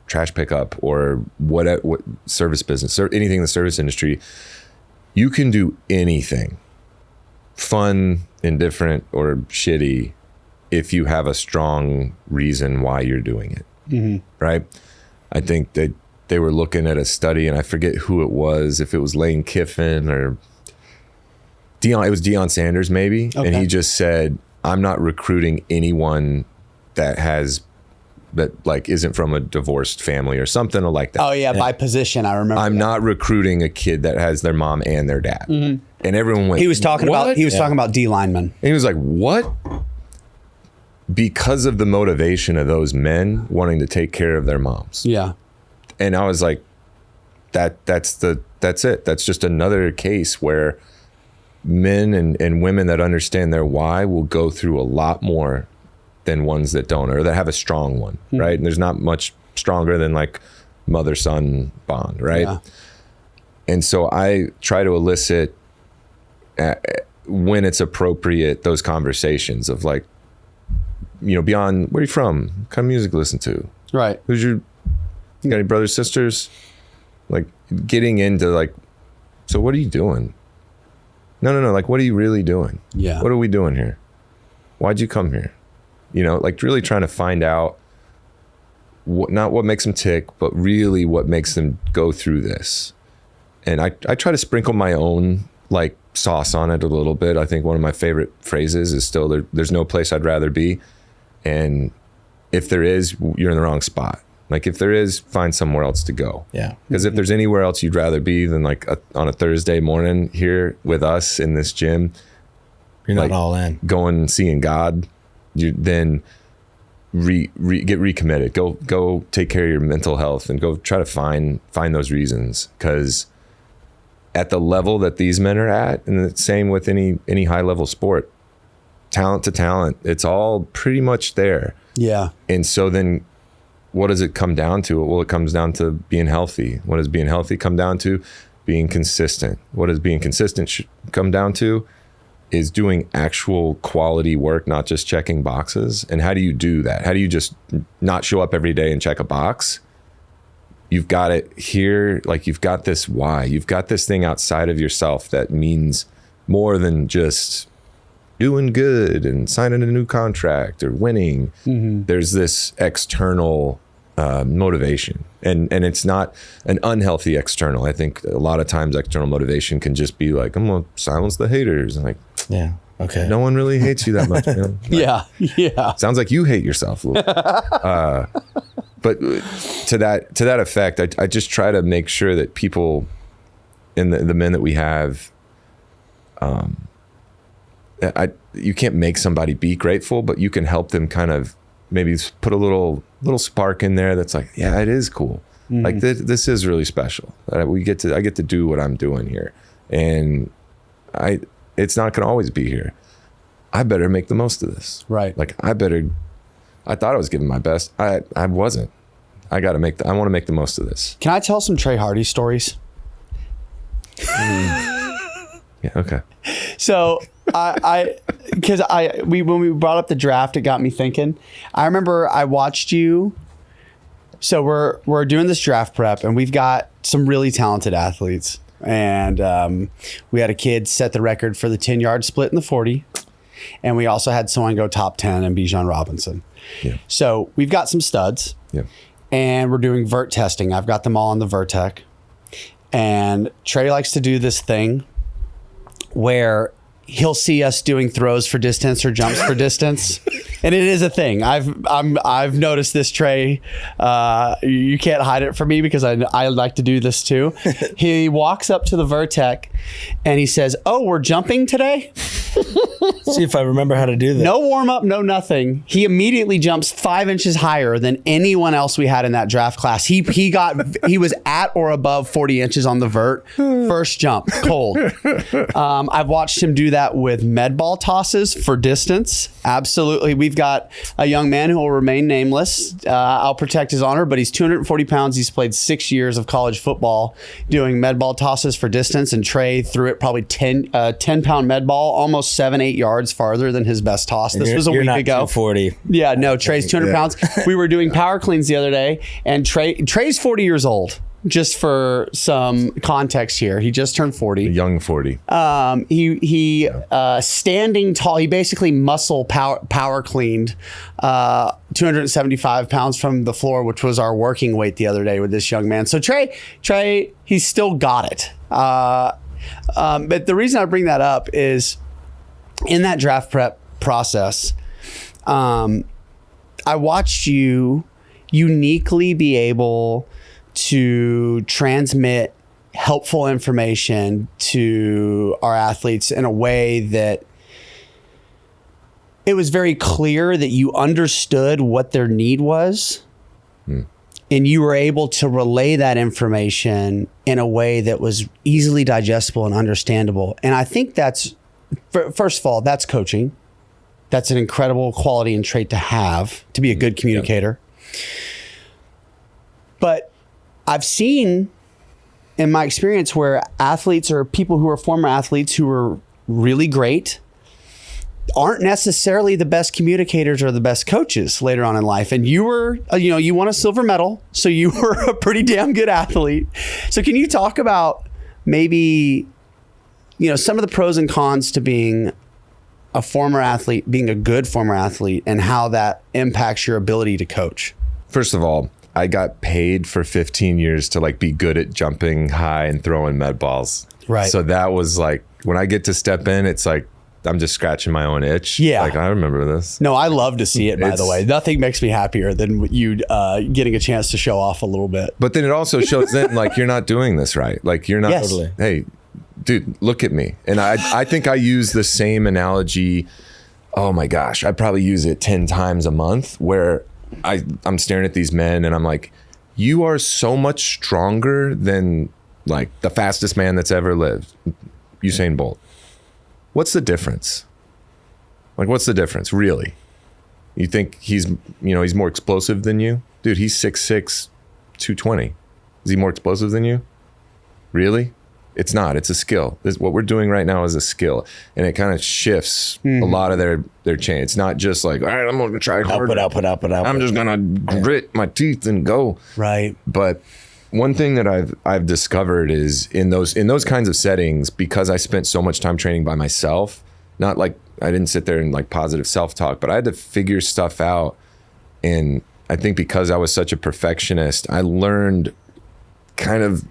trash pickup, or what service business, or anything in the service industry. You can do anything, fun, indifferent, or shitty, if you have a strong reason why you're doing it. Mm-hmm. Right? I think that they were looking at a study, and I forget who it was, if it was Lane Kiffin or it was Deion Sanders maybe. Okay. And he just said, I'm not recruiting anyone that isn't from a divorced family or something like that. Oh yeah, by position, I remember. I'm not recruiting a kid that has their mom and their dad. Mm-hmm. And everyone went, he was talking about D linemen. And he was like, what? Because of the motivation of those men wanting to take care of their moms. Yeah. And I was like, that's it. That's just another case where men and women that understand their why will go through a lot more than ones that don't, or that have a strong one, right? And there's not much stronger than like mother-son bond, right? Yeah. And so I try to elicit, when it's appropriate, those conversations of like, you know, beyond, where are you from? What kind of music you listen to? Right. You got any brothers, sisters? Like getting into like, so what are you doing? No. Like, what are you really doing? Yeah. What are we doing here? Why'd you come here? You know, like really trying to find out not what makes them tick, but really what makes them go through this. And I try to sprinkle my own like sauce on it a little bit. I think one of my favorite phrases is still there's no place I'd rather be. And if there is, you're in the wrong spot. Like if there is, find somewhere else to go. Yeah. Because if there's anywhere else you'd rather be than like on a Thursday morning here with us in this gym, you're not all in. Going and seeing God, you then get recommitted. Go take care of your mental health and go try to find those reasons. Because at the level that these men are at, and the same with any high level sport, talent to talent, it's all pretty much there. Yeah. And so then what does it come down to? Well, it comes down to being healthy. What does being healthy come down to? Being consistent. What does being consistent come down to? Is doing actual quality work, not just checking boxes. And how do you do that? How do you just not show up every day and check a box? You've got it here, like you've got this why. You've got this thing outside of yourself that means more than just doing good and signing a new contract or winning. Mm-hmm. There's this external motivation, and it's not an unhealthy external. I think a lot of times external motivation can just be like, I'm gonna silence the haters, and like, yeah, okay, no one really hates you that much, man. Like, yeah. Sounds like you hate yourself a little. But to that effect, I just try to make sure that people, in the men that we have, you can't make somebody be grateful, but you can help them kind of maybe put a little spark in there that's like, yeah, it is cool. Mm-hmm. Like this is really special. I get to do what I'm doing here, and it's not going to always be here. I better make the most of this. Right. Like I thought I was giving my best. I wasn't. I want to make the most of this. Can I tell some Trey Hardee stories? Yeah. Okay. So when we brought up the draft, it got me thinking. I remember I watched you. So we're doing this draft prep, and we've got some really talented athletes. And we had a kid set the record for the 10-yard split in the 40. And we also had someone go top 10 in Bijan Robinson. Yeah. So we've got some studs. Yeah. And we're doing vert testing. I've got them all on the Vertec. And Trey likes to do this thing where he'll see us doing throws for distance or jumps for distance. And it is a thing. I've noticed this, Trey. You can't hide it from me because I like to do this too. He walks up to the Vertec and he says, "Oh, we're jumping today?" See if I remember how to do that. No warm up, no nothing. He immediately jumps 5 inches higher than anyone else we had in that draft class. He was at or above 40 inches on the vert. First jump, cold. I've watched him do that with med ball tosses for distance. Absolutely. We've got a young man who will remain nameless. I'll protect his honor, but he's 240 pounds. He's played 6 years of college football doing med ball tosses for distance, and Trey threw it probably 10-pound med ball, almost 7-8 yards farther than his best toss. This was a week ago. 40. Yeah, no, Trey's 200 pounds. We were doing power cleans the other day, and Trey's 40 years old. Just for some context here, he just turned 40. A young 40. He standing tall. He basically muscle power cleaned 275 pounds from the floor, which was our working weight the other day with this young man. So Trey, he's still got it. But the reason I bring that up is in that draft prep process, I watched you uniquely be able to transmit helpful information to our athletes in a way that it was very clear that you understood what their need was. And you were able to relay that information in a way that was easily digestible and understandable. And I think that's, first of all, that's coaching. That's an incredible quality and trait to have, to be a good communicator. Yep. But I've seen in my experience where athletes or people who are former athletes who are really great aren't necessarily the best communicators or the best coaches later on in life. And you were, you won a silver medal, so you were a pretty damn good athlete. So can you talk about maybe, some of the pros and cons to being a former athlete, being a good former athlete, and how that impacts your ability to coach? First of all, I got paid for 15 years to be good at jumping high and throwing med balls. Right. So that was when I get to step in, it's I'm just scratching my own itch. Yeah. I remember this. No, I love to see it, by the way. Nothing makes me happier than you getting a chance to show off a little bit. But then it also shows then you're not doing this right. You're not, yes. Totally. Hey, dude, look at me. And I think I use the same analogy. Oh my gosh. I probably use it 10 times a month where I'm staring at these men and I'm like, you are so much stronger than the fastest man that's ever lived, Usain Bolt. What's the difference? What's the difference, really? You think he's more explosive than you? Dude, he's 6'6", 220. Is he more explosive than you? Really? It's not. It's a skill. What we're doing right now is a skill, and it kind of shifts a lot of their chain. It's not just all right, I'm going to try harder. Output. I'm just going to grit my teeth and go. Right. But one thing that I've discovered is in those kinds of settings, because I spent so much time training by myself, not I didn't sit there and positive self-talk, but I had to figure stuff out. And I think because I was such a perfectionist, I learned kind of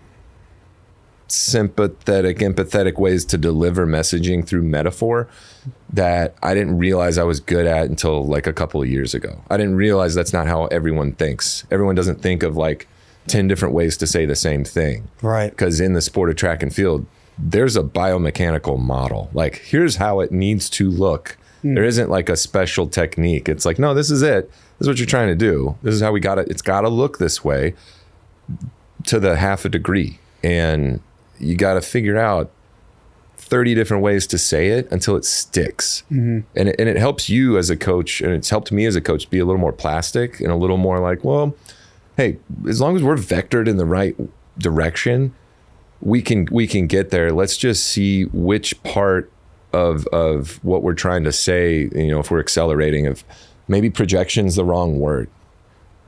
empathetic ways to deliver messaging through metaphor that I didn't realize I was good at until a couple of years ago. I didn't realize that's not how everyone thinks. Everyone doesn't think of 10 different ways to say the same thing. Right. Because in the sport of track and field, there's a biomechanical model. Here's how it needs to look. There isn't a special technique. It's no, this is it. This is what you're trying to do. This is how we got it. It's got to look this way to the half a degree. And you got to figure out 30 different ways to say it until it sticks. And it helps you as a coach, and it's helped me as a coach be a little more plastic and a little more well, hey, as long as we're vectored in the right direction, we can get there. Let's just see which part of what we're trying to say, if we're accelerating, if maybe projection's the wrong word,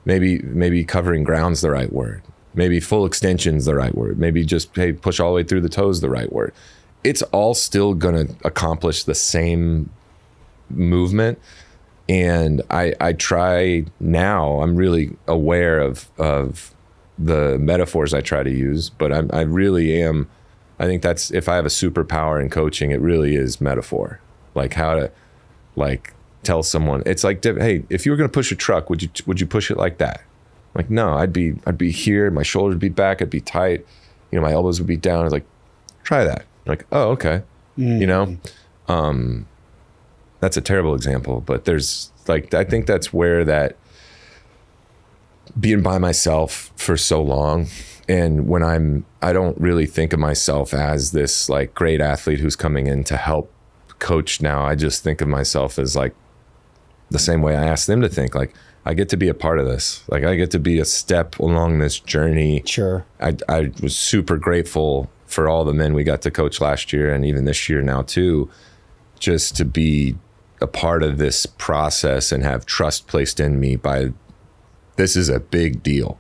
maybe covering ground's the right word, maybe full extension's the right word, maybe just, hey, push all the way through the toes the right word. It's all still going to accomplish the same movement. And I try now, I'm really aware of the metaphors I try to use, but I really am, I think that's, if I have a superpower in coaching, it really is metaphor. How to tell someone, it's hey, if you were going to push a truck, would you push it like that? No, I'd be here, my shoulders would be back, I'd be tight, my elbows would be down. I was try that. Oh, okay. That's a terrible example, but there's like, I think that's where that being by myself for so long. And when I don't really think of myself as this like great athlete who's coming in to help coach now. I just think of myself as like the same way I ask them to think, like, I get to be a part of this. Like, I get to be a step along this journey. Sure. I was super grateful for all the men we got to coach last year and even this year now too, just to be a part of this process and have trust placed in me by, this is a big deal.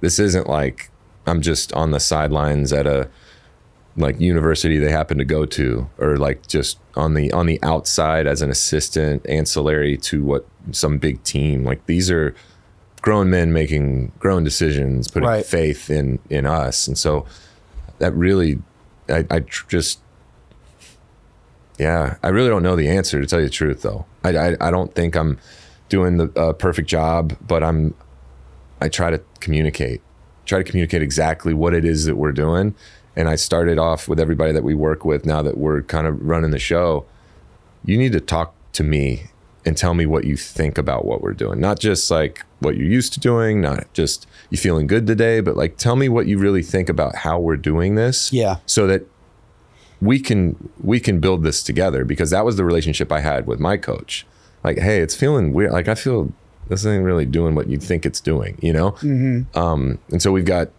This isn't like I'm just on the sidelines at a like university they happen to go to, or like just on the outside as an assistant ancillary to what some big team. Like, these are grown men making grown decisions, putting faith in us. And so that really, I really don't know the answer, to tell you the truth though. I don't think I'm doing the perfect job, but I try to communicate exactly what it is that we're doing. And I started off with everybody that we work with now that we're kind of running the show. You need to talk to me and tell me what you think about what we're doing. Not just like what you're used to doing, not just you feeling good today, but like, tell me what you really think about how we're doing this. Yeah. So that we can build this together, because that was the relationship I had with my coach. Like, hey, it's feeling weird. Like, I feel this ain't really doing what you think it's doing, you know? Mm-hmm. And so we've got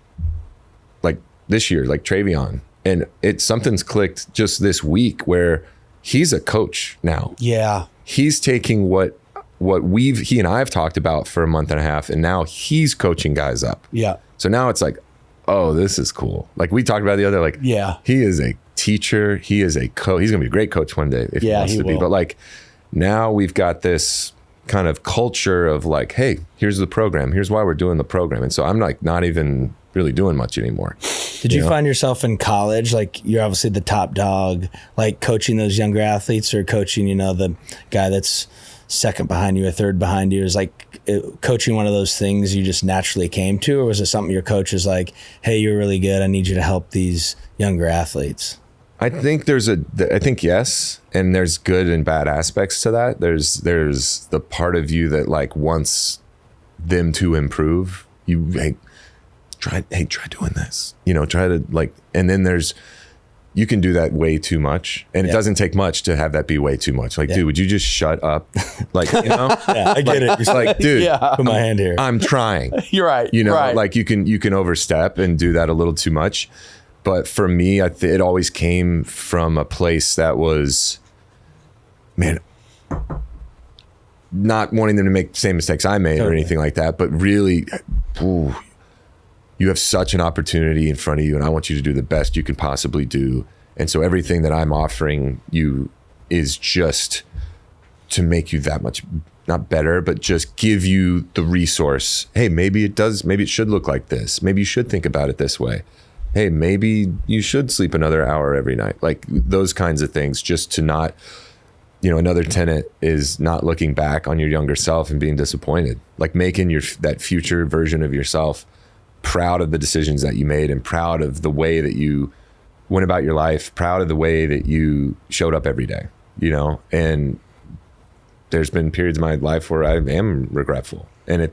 like this year, like Travion, and something's clicked just this week where he's a coach now. Yeah. He's taking what he and I have talked about for a month and a half, and now he's coaching guys up. Yeah. So now it's like, oh, this is cool. Like we talked about the other, like, yeah, he is a teacher. He is a coach. He's going to be a great coach one day if he wants to be. But like, now we've got this kind of culture of like, hey, here's the program. Here's why we're doing the program. And so I'm like not even really doing much anymore. Did you find yourself in college, like you're obviously the top dog, like coaching those younger athletes, or coaching, the guy that's second behind you or third behind you? Is like coaching one of those things you just naturally came to, or was it something your coach was like, hey, you're really good, I need you to help these younger athletes? I think I think yes, and there's good and bad aspects to that. There's the part of you that like wants them to improve. Try doing this, try to like, and then you can do that way too much, and it doesn't take much to have that be way too much. Like, dude, would you just shut up? Like, Yeah, I get it. It's like, dude, put my hand here. I'm trying. You're right. Right. Like you can overstep and do that a little too much. But for me, it always came from a place that was, man, not wanting them to make the same mistakes I made or anything like that, but really, you have such an opportunity in front of you, and I want you to do the best you can possibly do. And so everything that I'm offering you is just to make you that much, not better, but just give you the resource. Hey, maybe it should look like this. Maybe you should think about it this way. Hey, maybe you should sleep another hour every night. Like those kinds of things, just to not, another tenet is not looking back on your younger self and being disappointed, like making that future version of yourself proud of the decisions that you made, and proud of the way that you went about your life, proud of the way that you showed up every day, and there's been periods of my life where I am regretful, and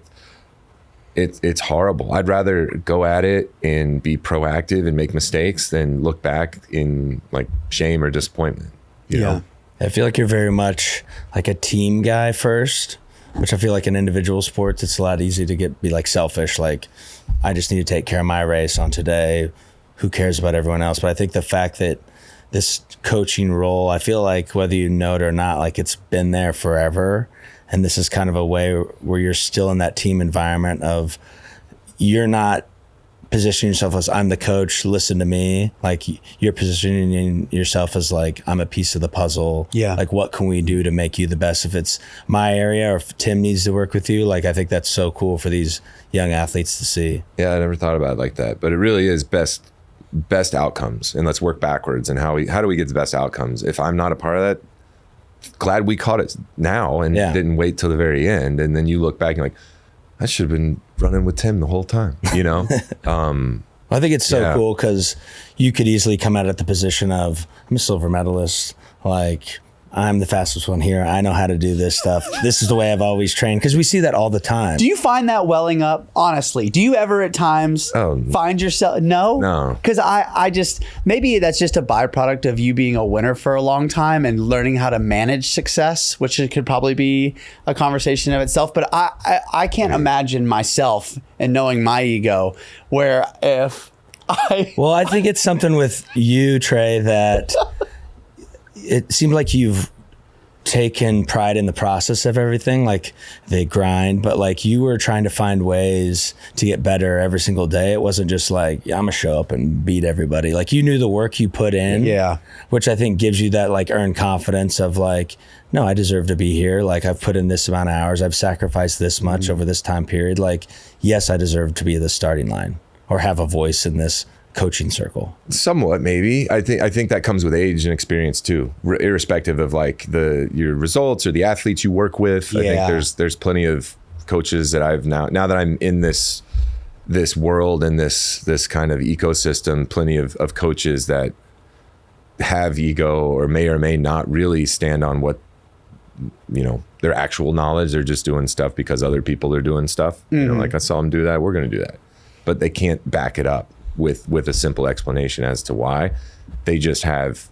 it's horrible. I'd rather go at it and be proactive and make mistakes than look back in like shame or disappointment. You know? I feel like you're very much like a team guy first, which I feel like in individual sports, it's a lot easier to be like selfish. Like, I just need to take care of my race on today. Who cares about everyone else? But I think the fact that this coaching role, I feel like whether you know it or not, like it's been there forever. And this is kind of a way where you're still in that team environment of, you're not positioning yourself as I'm the coach, listen to me. Like you're positioning yourself as like, I'm a piece of the puzzle. Yeah. Like, what can we do to make you the best? If it's my area or if Tim needs to work with you, like, I think that's so cool for these young athletes to see. Yeah, I never thought about it like that, but it really is best outcomes. And let's work backwards. And how do we get the best outcomes? If I'm not a part of that, glad we caught it now and didn't wait till the very end. And then you look back and you're like, I should have been running with Tim the whole time, I think it's so cool because you could easily come out at the position of, I'm a silver medalist. like I'm the fastest one here. I know how to do this stuff. This is the way I've always trained. Because we see that all the time. Do you find that welling up, honestly? Do you ever at times find yourself? No. Because I just, maybe that's just a byproduct of you being a winner for a long time and learning how to manage success, which it could probably be a conversation of itself. But I can't imagine myself and knowing my ego where if Well, I think it's something with you, Trey, that it seems like you've taken pride in the process of everything, like they grind, but like you were trying to find ways to get better every single day. It wasn't just like, I'm gonna show up and beat everybody. Like you knew the work you put in, which I think gives you that like earned confidence of like, no, I deserve to be here. Like I've put in this amount of hours. I've sacrificed this much over this time period. Like, yes, I deserve to be the starting line or have a voice in this coaching circle. Somewhat, maybe. I think that comes with age and experience too, irrespective of like your results or the athletes you work with. I think there's plenty of coaches that I've now that I'm in this world and this kind of ecosystem, plenty of coaches that have ego or may not really stand on what, you know, their actual knowledge. They're just doing stuff because other people are doing stuff. You know, like I saw them do that, we're going to do that. But they can't back it up with a simple explanation as to why. They just have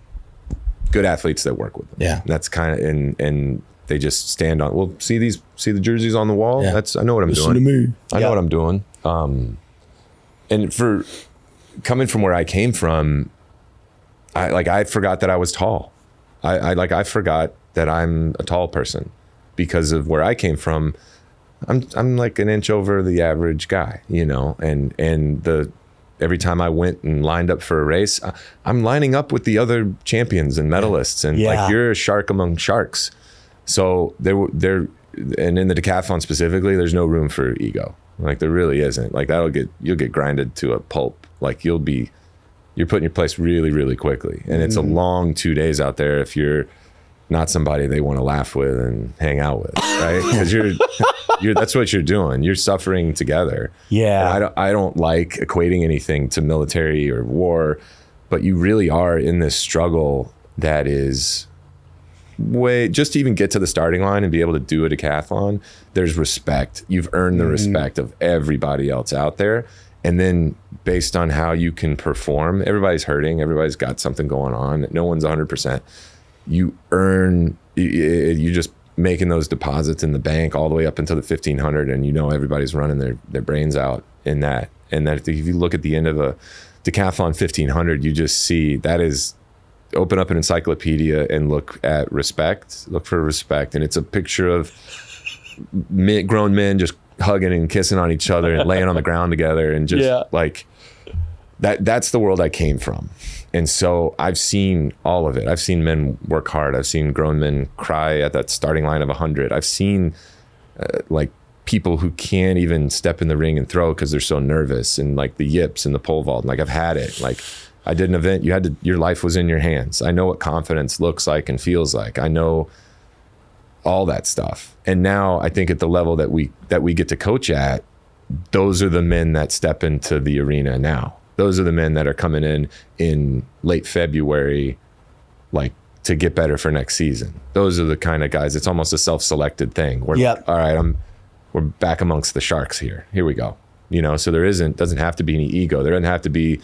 good athletes that work with them. Yeah. That's kind of, and they just stand on, well, see the jerseys on the wall? Yeah. I know what I'm doing. To me. I know what I'm doing. And for coming from where I came from, I forgot that I was tall. I forgot that I'm a tall person because of where I came from. I'm like an inch over the average guy, you know, and every time I went and lined up for a race, I'm lining up with the other champions and medalists, and like you're a shark among sharks. So and in the decathlon specifically, there's no room for ego. Like there really isn't. Like you'll get grinded to a pulp. Like you're put in your place really, really quickly. And it's a long 2 days out there if you're not somebody they want to laugh with and hang out with, right? Because that's what you're doing. You're suffering together. Yeah. And I don't like equating anything to military or war, but you really are in this struggle that is just to even get to the starting line and be able to do a decathlon, there's respect. You've earned the respect of everybody else out there. And then based on how you can perform, everybody's hurting. Everybody's got something going on. No one's 100%. You just making those deposits in the bank all the way up into the 1500, and you know everybody's running their brains out in that. And that if you look at the end of a decathlon 1500, you just see that is open up an encyclopedia and look at respect. Look for respect, and it's a picture of grown men just hugging and kissing on each other and laying on the ground together, and just like that. That's the world I came from. And so I've seen all of it. I've seen men work hard. I've seen grown men cry at that starting line of 100. I've seen like people who can't even step in the ring and throw because they're so nervous, and like the yips and the pole vault. Like I've had it. Like I did an event. Your life was in your hands. I know what confidence looks like and feels like. I know all that stuff. And now I think at the level that we get to coach at, those are the men that step into the arena now. Those are the men that are coming in late February, like to get better for next season. Those are the kind of guys. It's almost a self-selected thing. We're like, all right, we're back amongst the sharks here. Here we go. You know, so doesn't have to be any ego. There doesn't have to be,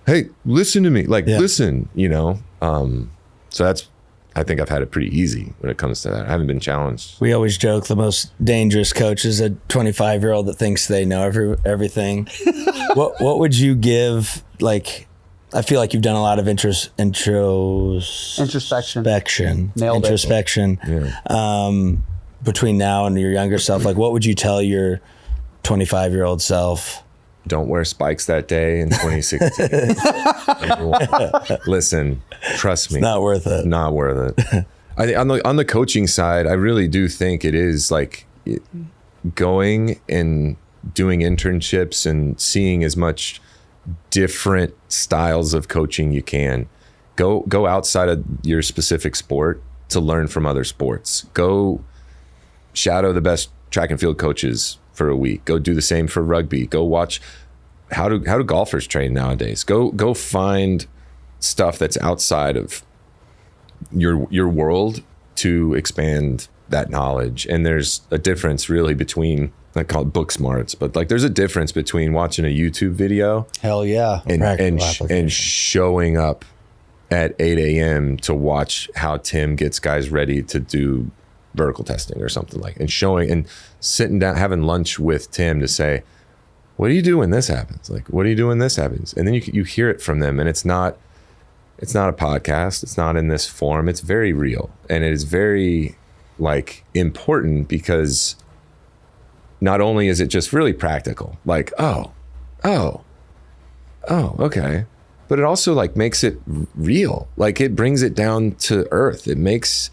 hey, listen to me. Like, listen, you know? So I think I've had it pretty easy when it comes to that. I haven't been challenged. We always joke the most dangerous coach is a 25-year-old that thinks they know everything. What would you give, like, I feel like you've done a lot of introspection. Nailed introspection. Yeah. Between now and your younger self, like what would you tell your 25-year-old self? Don't wear spikes that day in 2016. Listen, trust me. It's not worth it. Not worth it. On the coaching side, I really do think it is like going and doing internships and seeing as much different styles of coaching you can. Go outside of your specific sport to learn from other sports. Go shadow the best track and field coaches for a week. Go do the same for rugby. Go watch how do golfers train nowadays. Go find stuff that's outside of your world to expand that knowledge. And there's a difference really between, I call it book smarts, but like there's a difference between watching a YouTube video Hell yeah. and showing up at 8 a.m. to watch how Tim gets guys ready to do vertical testing or something like, and showing and sitting down, having lunch with Tim to say, what do you do when this happens? Like, what do you do when this happens? And then you hear it from them, and it's not a podcast. It's not in this form. It's very real. And it is very like important, because not only is it just really practical, like, oh, okay. But it also like makes it real. Like it brings it down to earth. It makes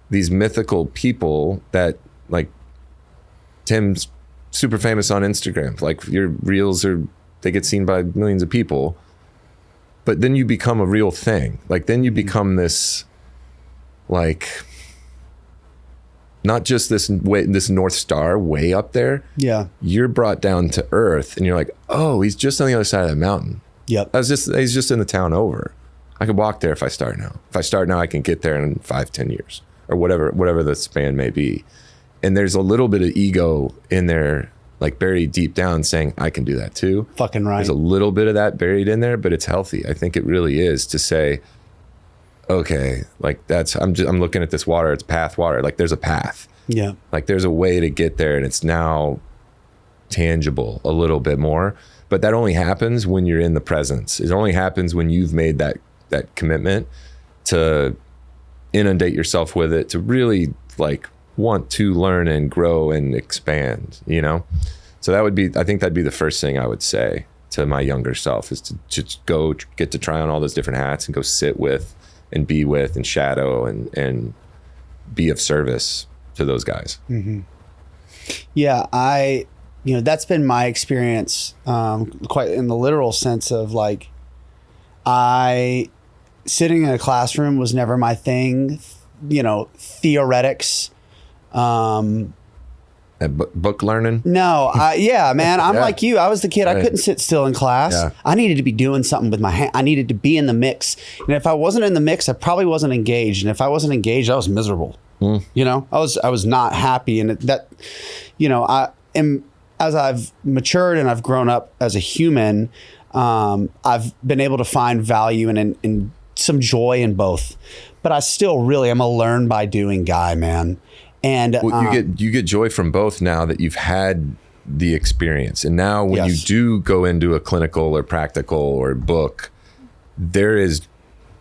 these mythical people that like Tim's super famous on Instagram. Like your reels they get seen by millions of people, but then you become a real thing. Like then you become this, like, not just this North Star way up there. Yeah. You're brought down to earth and you're like, oh, he's just on the other side of the mountain. Yep. He's just in the town over. I could walk there if I start now. If I start now, I can get there in 5-10 years or whatever the span may be. And there's a little bit of ego in there, like buried deep down, saying I can do that too. Fucking right. There's a little bit of that buried in there, but it's healthy. I think it really is, to say, okay, like I'm looking at this water. It's path water. Like there's a path. Yeah. Like there's a way to get there, and it's now tangible a little bit more. But that only happens when you're in the presence. It only happens when you've made that commitment to inundate yourself with it, to really like want to learn and grow and expand, you know? So I think that'd be the first thing I would say to my younger self, is to just go get to try on all those different hats and go sit with and be with and shadow and be of service to those guys. Mm-hmm. Yeah, that's been my experience, quite in the literal sense of like, sitting in a classroom was never my thing. Theoretics. Book learning? No, man, I'm like you. I was the kid. I Right. couldn't sit still in class. Yeah. I needed to be doing something with my hand. I needed to be in the mix. And if I wasn't in the mix, I probably wasn't engaged. And if I wasn't engaged, I was miserable. I was not happy. And as I've matured and I've grown up as a human, I've been able to find value and some joy in both. But I still really am a learn by doing guy, man. And you get joy from both now that you've had the experience. And now when you do go into a clinical or practical or book, there is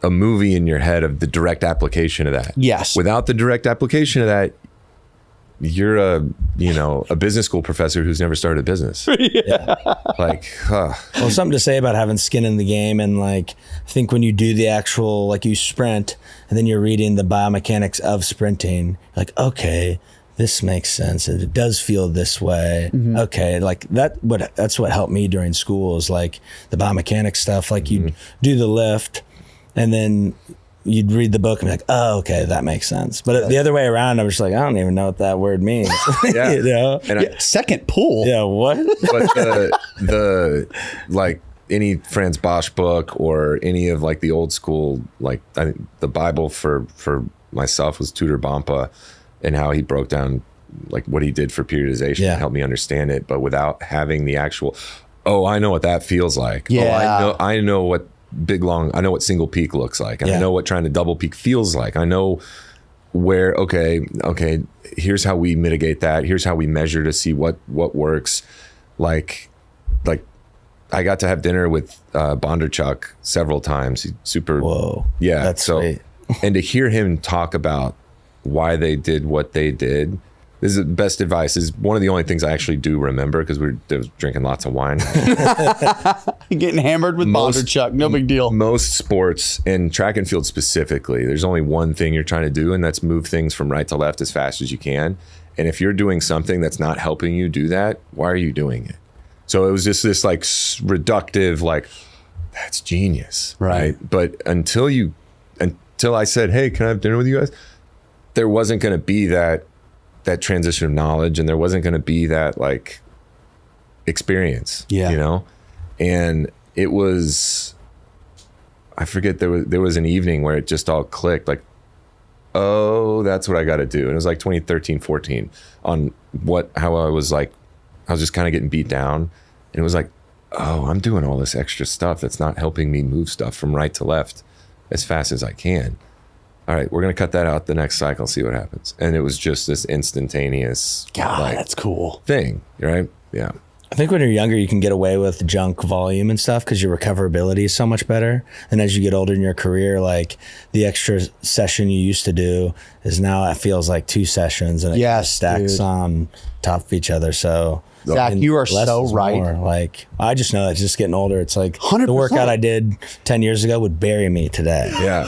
a movie in your head of the direct application of that. Yes. Without the direct application of that, you're a business school professor who's never started a business. Yeah. Well, something to say about having skin in the game. And like, I think when you do the actual, like you sprint and then you're reading the biomechanics of sprinting, like, okay, this makes sense. It does feel this way. Mm-hmm. Okay. Like that's what helped me during school, is like the biomechanics stuff. Like you do the lift and then you'd read the book and be like, oh, okay, that makes sense. But the other way around, I was just like, I don't even know what that word means. Yeah. And second pool. Yeah, what? But the like any Franz Bosch book or any of like the old school, like I think the Bible for myself was Tudor Bompa, and how he broke down like what he did for periodization and helped me understand it, but without having the actual, I know what that feels like. Yeah. I know what I know what single peak looks like. And I know what trying to double peak feels like. I know where, okay, here's how we mitigate that. Here's how we measure to see what works. Like I got to have dinner with Bondarchuk several times. He's super. Whoa. Yeah. That's sweet. And to hear him talk about why they did what they did, this is the best advice. This is one of the only things I actually do remember, because we were drinking lots of wine. Getting hammered with Bondarchuk, no big deal. Most sports, and track and field specifically, there's only one thing you're trying to do, and that's move things from right to left as fast as you can. And if you're doing something that's not helping you do that, why are you doing it? So it was just this like reductive, like, that's genius. Right. But until I said, hey, can I have dinner with you guys? There wasn't going to be that transition of knowledge, and there wasn't going to be that like experience, and it was, I forget, there was an evening where it just all clicked. Like oh, that's what I got to do. And it was like 2013, 14 on how I was just kind of getting beat down. And it was like, oh, I'm doing all this extra stuff that's not helping me move stuff from right to left as fast as I can. All right, we're going to cut that out the next cycle, see what happens. And it was just this instantaneous that's cool thing, right? Yeah. I think when you're younger, you can get away with junk volume and stuff because your recoverability is so much better. And as you get older in your career, like the extra session you used to do is now it feels like 2 sessions and it stacks on top of each other. So Zach, you are so right. More. Like I just know that just getting older, it's like 100%. The workout I did 10 years ago would bury me today. Yeah.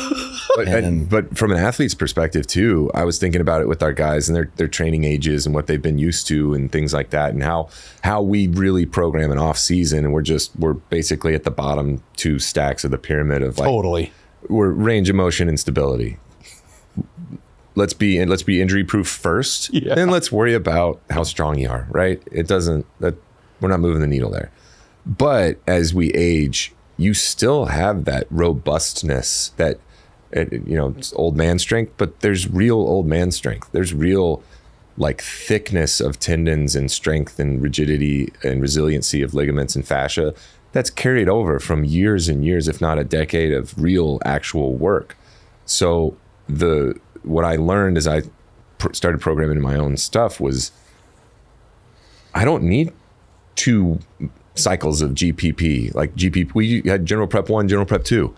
But from an athlete's perspective too, I was thinking about it with our guys and their training ages and what they've been used to and things like that, and how we really program an off season, and we're basically at the bottom 2 stacks of the pyramid of like we're range of motion and stability. Let's be injury proof first, then let's worry about how strong you are, right? We're not moving the needle there. But as we age, you still have that robustness, that it's old man strength, but there's real old man strength. There's real like thickness of tendons and strength and rigidity and resiliency of ligaments and fascia that's carried over from years and years, if not a decade of real actual work. So what I learned as I started programming my own stuff was I don't need 2 cycles of GPP. Like GPP, we had general prep 1, general prep 2.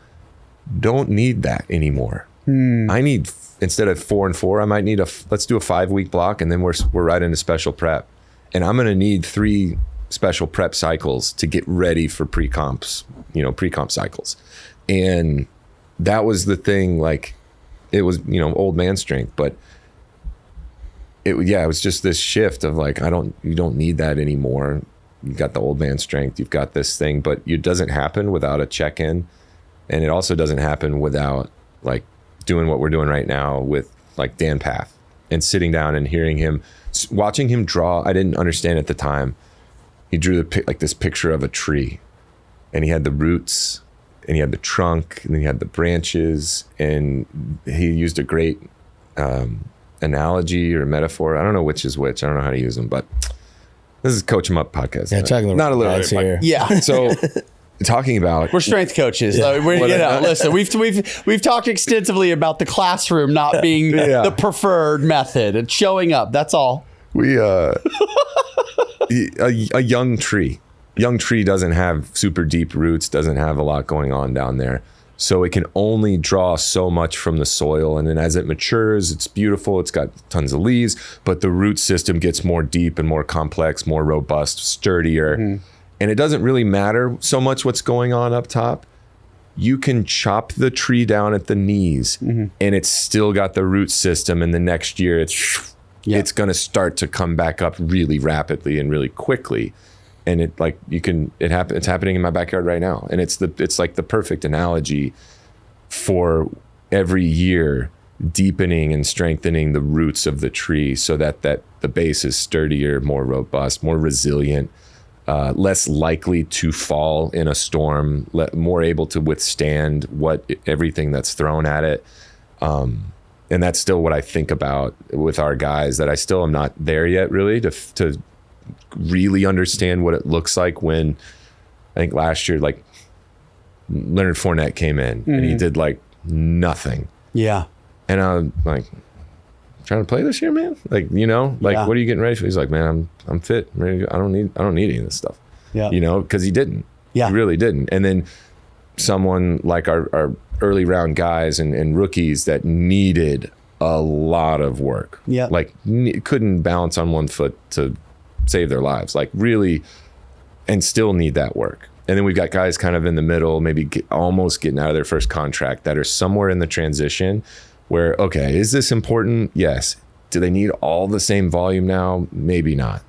Don't need that anymore. I need, instead of 4 and 4, I might need let's do a 5-week block, and then we're right into special prep. And I'm going to need 3 special prep cycles to get ready for pre-comps, pre-comp cycles. And that was the thing, like it was, old man strength, but it was just this shift of like, you don't need that anymore. You've got the old man strength, you've got this thing, but it doesn't happen without a check-in. And it also doesn't happen without like doing what we're doing right now with like Dan Path and sitting down and hearing him, watching him draw. I didn't understand at the time. He drew this picture of a tree, and he had the roots and he had the trunk and then he had the branches, and he used a great analogy or metaphor. I don't know which is which. I don't know how to use them, but this is Coach 'em Up podcast. Yeah, talking not a little bit here. Yeah. So talking about, we're strength coaches. Listen, we've talked extensively about the classroom not being the preferred method and showing up. That's all. We a young tree doesn't have super deep roots, doesn't have a lot going on down there. So it can only draw so much from the soil. And then as it matures, it's beautiful. It's got tons of leaves, but the root system gets more deep and more complex, more robust, sturdier. Mm-hmm. And it doesn't really matter so much what's going on up top. You can chop the tree down at the knees, and it's still got the root system. And the next year it's going to start to come back up really rapidly and really quickly. And it's happening in my backyard right now. And it's like the perfect analogy for every year deepening and strengthening the roots of the tree so that the base is sturdier, more robust, more resilient, less likely to fall in a storm, more able to withstand everything that's thrown at it. And that's still what I think about with our guys, that I still am not there yet really to really understand what it looks like when, I think last year, like Leonard Fournette came in and he did like nothing. Yeah. And I'm like, trying to play this year, man? Like, what are you getting ready for? He's like, man, I'm fit. I don't need any of this stuff. Yeah. Because he didn't. Yeah. He really didn't. And then someone like our early round guys and rookies that needed a lot of work. Yeah. Like couldn't balance on one foot to save their lives, like really, and still need that work. And then we've got guys kind of in the middle, maybe almost getting out of their first contract, that are somewhere in the transition where, okay, is this important? Yes. Do they need all the same volume now? Maybe not.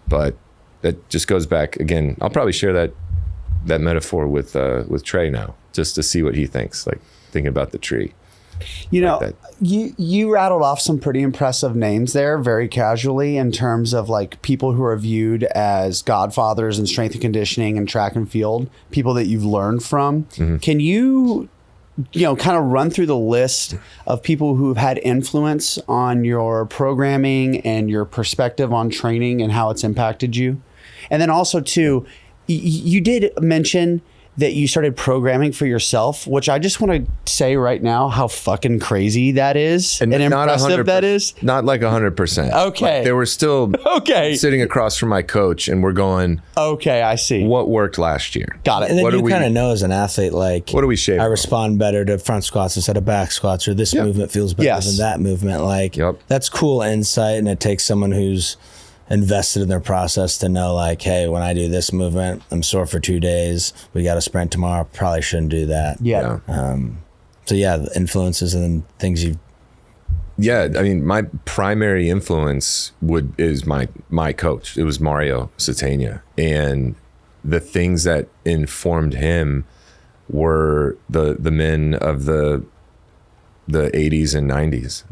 But that just goes back again. I'll probably share that metaphor with Trey now, just to see what he thinks, like thinking about the tree. You rattled off some pretty impressive names there very casually in terms of like people who are viewed as godfathers in strength and conditioning and track and field, people that you've learned from. Mm-hmm. Can you kind of run through the list of people who've had influence on your programming and your perspective on training and how it's impacted you? And then also too, you did mention that you started programming for yourself, which I just want to say right now how fucking crazy that is and impressive that is. Not like 100%. Okay. Like, they were still sitting across from my coach and we're going, okay, I see. What worked last year? Got it. And then you kind of know as an athlete, like, what do we shape? I respond better to front squats instead of back squats, or this movement feels better than that movement. Like, that's cool insight. And it takes someone who's invested in their process to know, like, hey, when I do this movement, I'm sore for 2 days. We got to sprint tomorrow. Probably shouldn't do that. Yeah. So yeah, the influences and things you. Yeah, I mean, my primary influence is my coach. It was Mario Satania, and the things that informed him were the men of the 80s and 90s.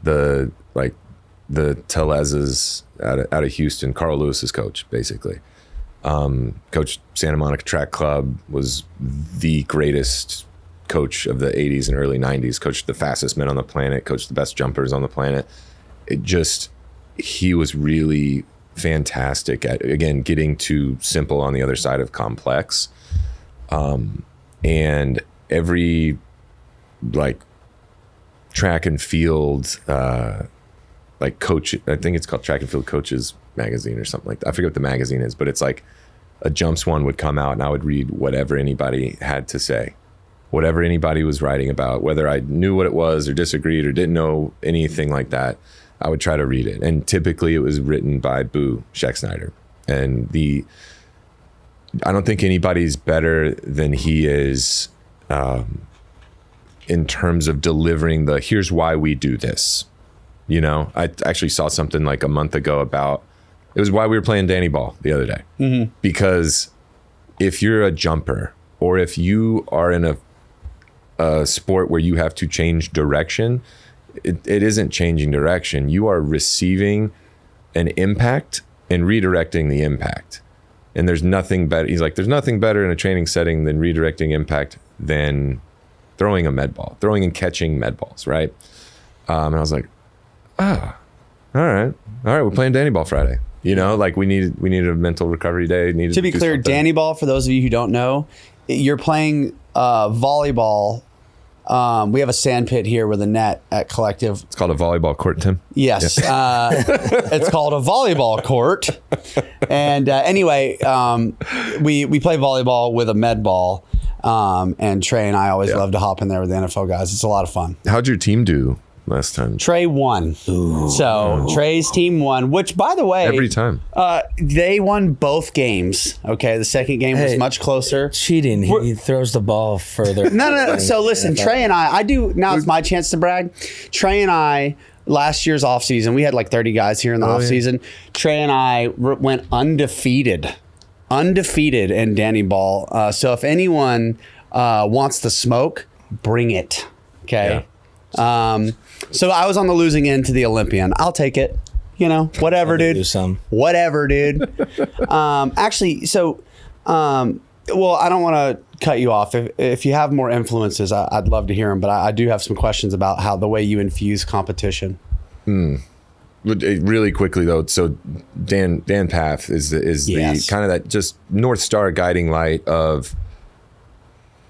The Telez's out of Houston, Carl Lewis's coach, basically. Coach Santa Monica Track Club, was the greatest coach of the 80s and early 90s, coached the fastest men on the planet, coached the best jumpers on the planet. He was really fantastic at, again, getting too simple on the other side of complex. And every track and field, coach, I think it's called Track and Field Coaches Magazine or something like that. I forget what the magazine is, but it's like a jumps one would come out and I would read whatever anybody had to say, whatever anybody was writing about, whether I knew what it was or disagreed or didn't know anything like that, I would try to read it. And typically it was written by Boo Scheck-Snyder. And I don't think anybody's better than he is in terms of delivering here's why we do this. I actually saw something like a month ago about, it was why we were playing Danny Ball the other day. Mm-hmm. Because if you're a jumper, or if you are in a sport where you have to change direction, it isn't changing direction. You are receiving an impact and redirecting the impact. And there's nothing better. He's like, there's nothing better in a training setting than redirecting impact than throwing a med ball, throwing and catching med balls, right? And I was like, all right, we're playing Danny Ball Friday. We needed a mental recovery day. To be clear, Danny Ball, for those of you who don't know, you're playing volleyball. We have a sand pit here with a net at Collective. It's called a volleyball court, Tim. Yes. It's called a volleyball court. And anyway, we play volleyball with a med ball. And Trey and I always love to hop in there with the NFL guys. It's a lot of fun. How'd your team do last time? Trey won. Ooh. So Trey's team won, which, by the way, every time they won both games. Okay, the second game was much closer. Cheating. He throws the ball further. No. So listen, Trey and I do now. It's my chance to brag. Trey and I, last year's off season, we had like 30 guys here in the off season. Trey and I went undefeated in Danny Ball. So if anyone wants the smoke, bring it. Okay. Yeah. So I was on the losing end to the Olympian. I'll take it. Whatever, dude. Do some. Whatever, dude. Actually, so, well, I don't want to cut you off. If you have more influences, I'd love to hear them. But I do have some questions about how the way you infuse competition. Really quickly though, so Dan Path is the kind of that just North Star guiding light of.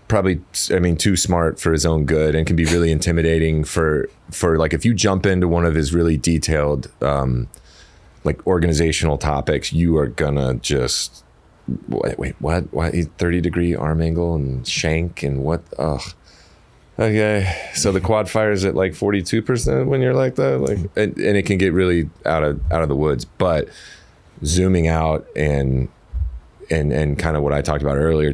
Probably, too smart for his own good, and can be really intimidating for like if you jump into one of his really detailed organizational topics, you are gonna just wait what 30-degree arm angle and shank and what okay, so the quad fires at like 42% when you're like that, and it can get really out of the woods. But zooming out and kind of what I talked about earlier,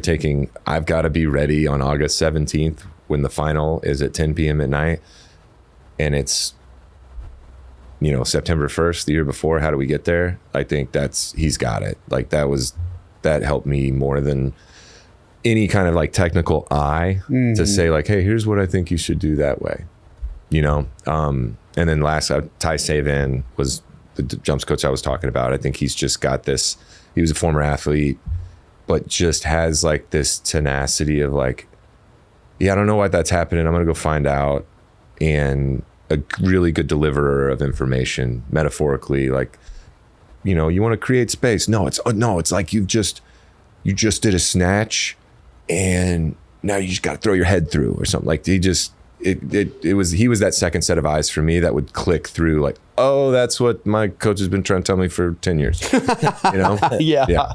I've got to be ready on August 17th when the final is at 10 p.m. at night. And it's, September 1st, the year before. How do we get there? I think he's got it. That helped me more than any kind of technical eye to say hey, here's what I think you should do that way, And then last, Ty Savan was the jumps coach I was talking about. I think he's just got this. He was a former athlete, but just has this tenacity of yeah, I don't know why that's happening. I'm going to go find out. And a really good deliverer of information, metaphorically, like, you know, you want to create space. No, it's like you just did a snatch and now you just got to throw your head through or something. Like he was that second set of eyes for me that would click through like, oh, that's what my coach has been trying to tell me for 10 years, you know? Yeah.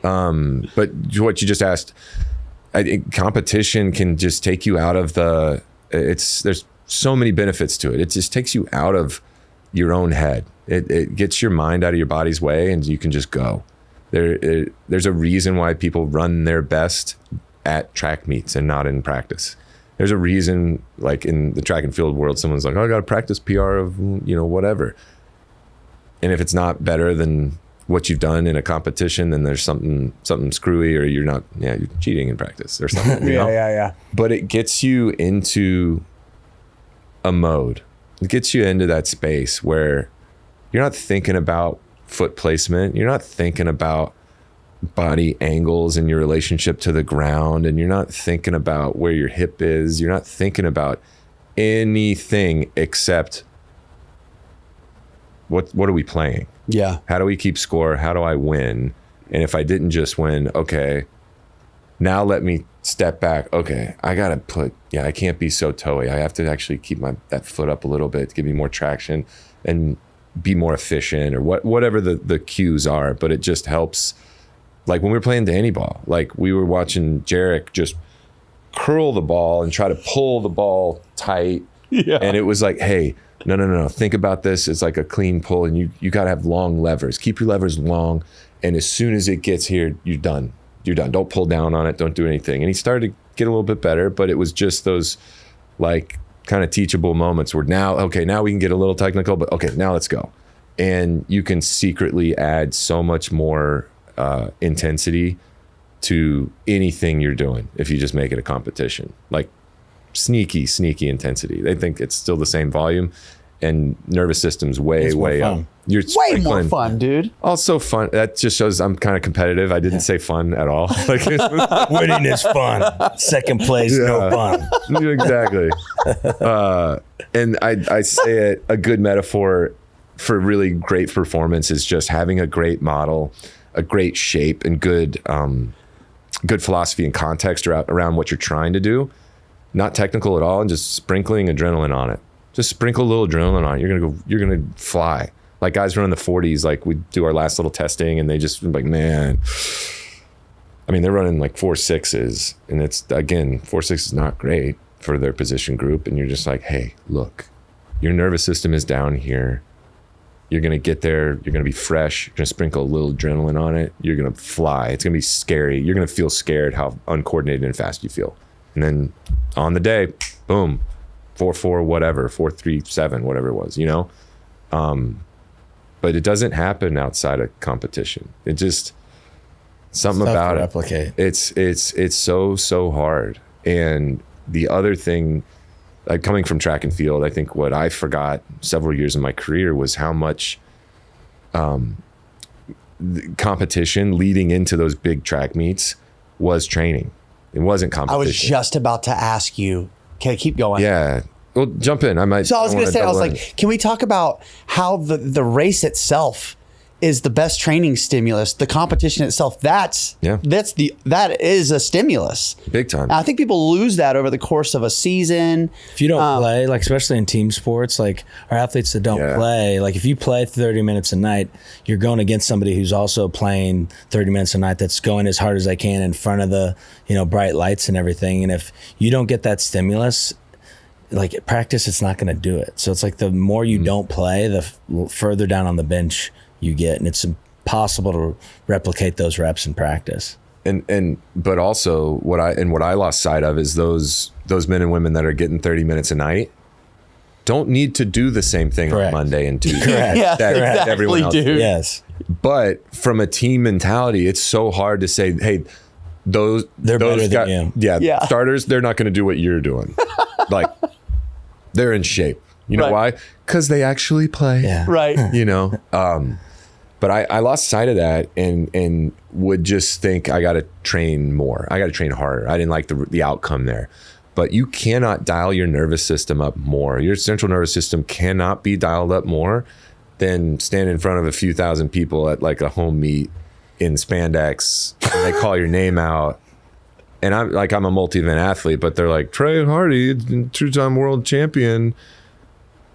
But what you just asked, I think competition can just take you out of there's so many benefits to it. It just takes you out of your own head. It gets your mind out of your body's way and you can just go. There's a reason why people run their best at track meets and not in practice. There's a reason, like in the track and field world, someone's like, oh, I got to practice PR of, you know, whatever. And if it's not better than what you've done in a competition, then there's something screwy, or you're cheating in practice or something. Yeah. But it gets you into a mode. It gets you into that space where you're not thinking about foot placement. You're not thinking about body angles and your relationship to the ground, and you're not thinking about where your hip is. You're not thinking about anything except what are we playing? Yeah. How do we keep score? How do I win? And if I didn't just win, okay, now let me step back. Okay, I can't be so toey. I have to actually keep that foot up a little bit to give me more traction and be more efficient, or whatever the cues are. But it just helps. Like when we were playing Danny ball, like we were watching Jarek just curl the ball and try to pull the ball tight. Yeah. And it was like, hey, no. Think about this. It's like a clean pull, and you got to have long levers. Keep your levers long. And as soon as it gets here, you're done. Don't pull down on it. Don't do anything. And he started to get a little bit better, but it was just those like kind of teachable moments where now we can get a little technical, but okay, now let's go. And you can secretly add so much more intensity to anything you're doing if you just make it a competition. Like sneaky intensity. They think it's still the same volume, and nervous system's way up. You're way more fun, dude. Also fun. That just shows I'm kind of competitive. I didn't say fun at all. Like winning is fun. Second place, no fun. Exactly. And I say it, a good metaphor for really great performance is just having a great model, a great shape, and good philosophy and context around what you're trying to do. Not technical at all, and just sprinkling adrenaline on it. Just sprinkle a little adrenaline on it. You're gonna fly. Like guys running the 40s, like we do our last little testing, and they just like, man. I mean, they're running like 4.6s, and it's again 4.6 is not great for their position group, and you're just like, hey, look, your nervous system is down here. You're gonna get there. You're gonna be fresh. You're gonna sprinkle a little adrenaline on it. You're gonna fly. It's gonna be scary. You're gonna feel scared how uncoordinated and fast you feel. And then on the day, boom, 4.4, whatever, 4.37, whatever it was, you know? But it doesn't happen outside of competition. It just, something about it. Replicate. It's so hard. And the other thing, like coming from track and field, I think what I forgot several years in my career was how much competition leading into those big track meets was training. It wasn't competition. I was just about to ask you. Can I keep going? Yeah. Well, jump in. I was going to say, I was like, can we talk about how the race itself is the best training stimulus? The competition itself, that is a stimulus. Big time. And I think people lose that over the course of a season. If you don't play, like especially in team sports, like our athletes that don't play, like if you play 30 minutes a night, you're going against somebody who's also playing 30 minutes a night that's going as hard as they can in front of the, bright lights and everything. And if you don't get that stimulus, like at practice, it's not going to do it. So it's like the more you don't play, the further down on the bench you get, and it's impossible to replicate those reps in practice. But also what I lost sight of is those men and women that are getting 30 minutes a night don't need to do the same thing on Monday and Tuesday. Correct. Yeah, that exactly, everyone else dude. does. Yes. But from a team mentality, it's so hard to say, hey, those better than you. Yeah, starters, they're not going to do what you're doing. Like they're in shape. You know why? Because they actually play. Yeah. Right. But I lost sight of that and would just think I got to train more. I got to train harder. I didn't like the outcome there. but you cannot dial your nervous system up more. Your central nervous system cannot be dialed up more than stand in front of a few thousand people at like a home meet in spandex, and they call your name out. And I'm a multi-event athlete, but they're like, Trey Hardee, two-time world champion,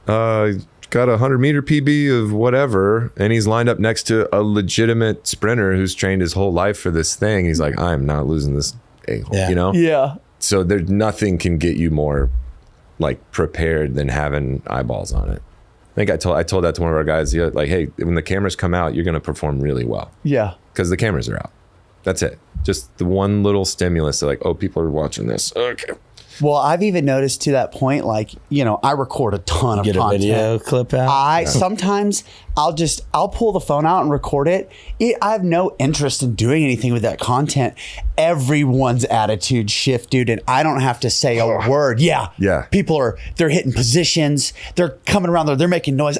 got a 100-meter PB of whatever, and he's lined up next to a legitimate sprinter who's trained his whole life for this thing. He's like, I'm not losing this a-hole, you know? Yeah. So there's nothing can get you more like prepared than having eyeballs on it. I think I told that to one of our guys, like, hey, when the cameras come out, you're going to perform really well. Yeah. Because the cameras are out. That's it. Just the one little stimulus. They're like, oh, people are watching this. Okay. Well, I've even noticed to that point, like, you know, I record a ton of Get content. a video clip out. Sometimes I'll pull the phone out and record it. I have no interest in doing anything with that content. Everyone's attitude shift, dude, and I don't have to say a word. Yeah. People they're hitting positions. They're coming around there. They're making noise.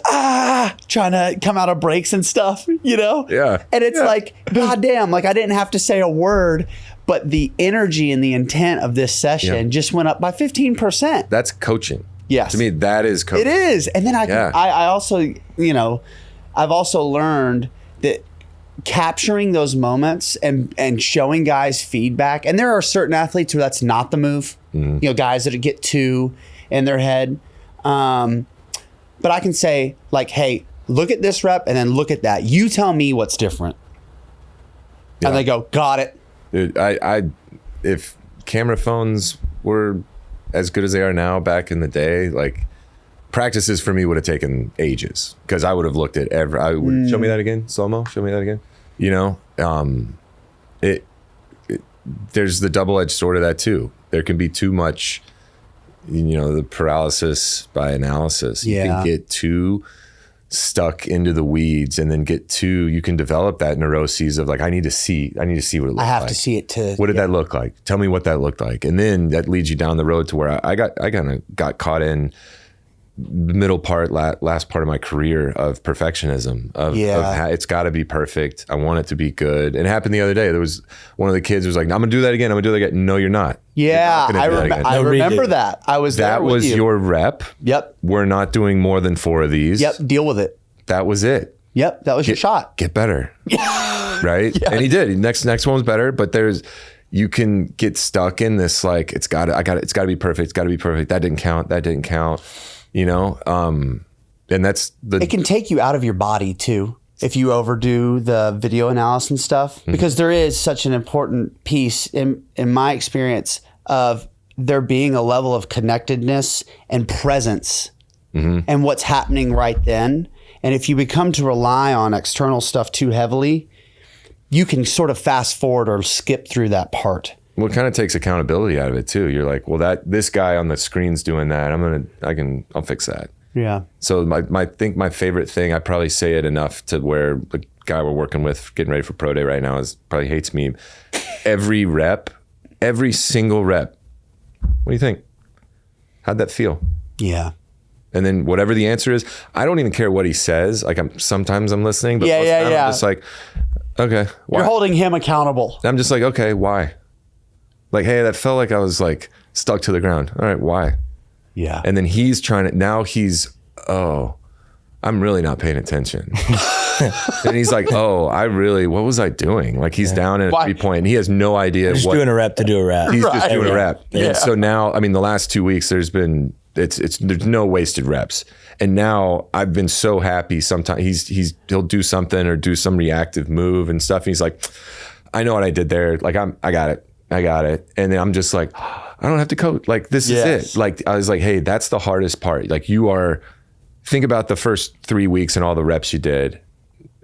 Trying to come out of breaks and stuff, you know? Yeah. And it's like, goddamn, like I didn't have to say a word. But the energy and the intent of this session just went up by 15%. That's coaching. Yes. To me, that is coaching. It is. And then I also, you know, I've also learned that capturing those moments and showing guys feedback. And there are certain athletes where that's not the move. You know, guys that get two in their head. But I can say like, hey, look at this rep and then look at that. You tell me what's different. Yeah. And they go, got it. Dude, if camera phones were as good as they are now back in the day, like practices for me would have taken ages because I would have looked at show me that again, slow-mo, show me that again. You know, there's the double-edged sword of that too. There can be too much, you know, the paralysis by analysis. You can get too stuck into the weeds and then you can develop that neuroses of like, I need to see what it looks like. I have to see it to. What did that look like? Tell me what that looked like. And then that leads you down the road to where I kind of got caught in the middle part, last part of my career of perfectionism of it's got to be perfect. I want it to be good. And it happened the other day. There was one of the kids who was like, I'm gonna do that again. I'm gonna do that again. No, you're not. Yeah, I remember that. I was there that with was you. Your rep. Yep. We're not doing more than 4 of these. Yep. Deal with it. That was it. Yep. That was your shot. Get better. Right. Yeah. And he did. Next one was better. But you can get stuck in this like it's got to be perfect. It's got to be perfect. That didn't count. You know. And that's it can take you out of your body too if you overdo the video analysis and stuff, because there is such an important piece in my experience of there being a level of connectedness and presence and what's happening right then. And if you become to rely on external stuff too heavily, you can sort of fast forward or skip through that part. Well, it kind of takes accountability out of it too. You're like, well, this guy on the screen's doing that. I'll fix that. Yeah. So my favorite thing, I probably say it enough to where the guy we're working with, getting ready for pro day right now, probably hates me. Every single rep. What do you think? How'd that feel? Yeah. And then whatever the answer is, I don't even care what he says. Like sometimes I'm listening, but most of the time I'm just like, okay, why? You're holding him accountable. I'm just like, okay, why? Like, hey, that felt like I was like stuck to the ground. All right, why? Yeah. And then I'm really not paying attention. And he's like, what was I doing? Like he's down at a 3-point and he has no idea. Just doing a rep to do a rep. He's just doing a rep. Yeah. And so now, I mean, the last 2 weeks, there's no wasted reps. And now I've been so happy. Sometimes he'll do something or do some reactive move and stuff. And he's like, I know what I did there. Like I got it. And then I'm just like, I don't have to coach. Like this is it. Like I was like, hey, that's the hardest part. Like think about the first 3 weeks and all the reps you did,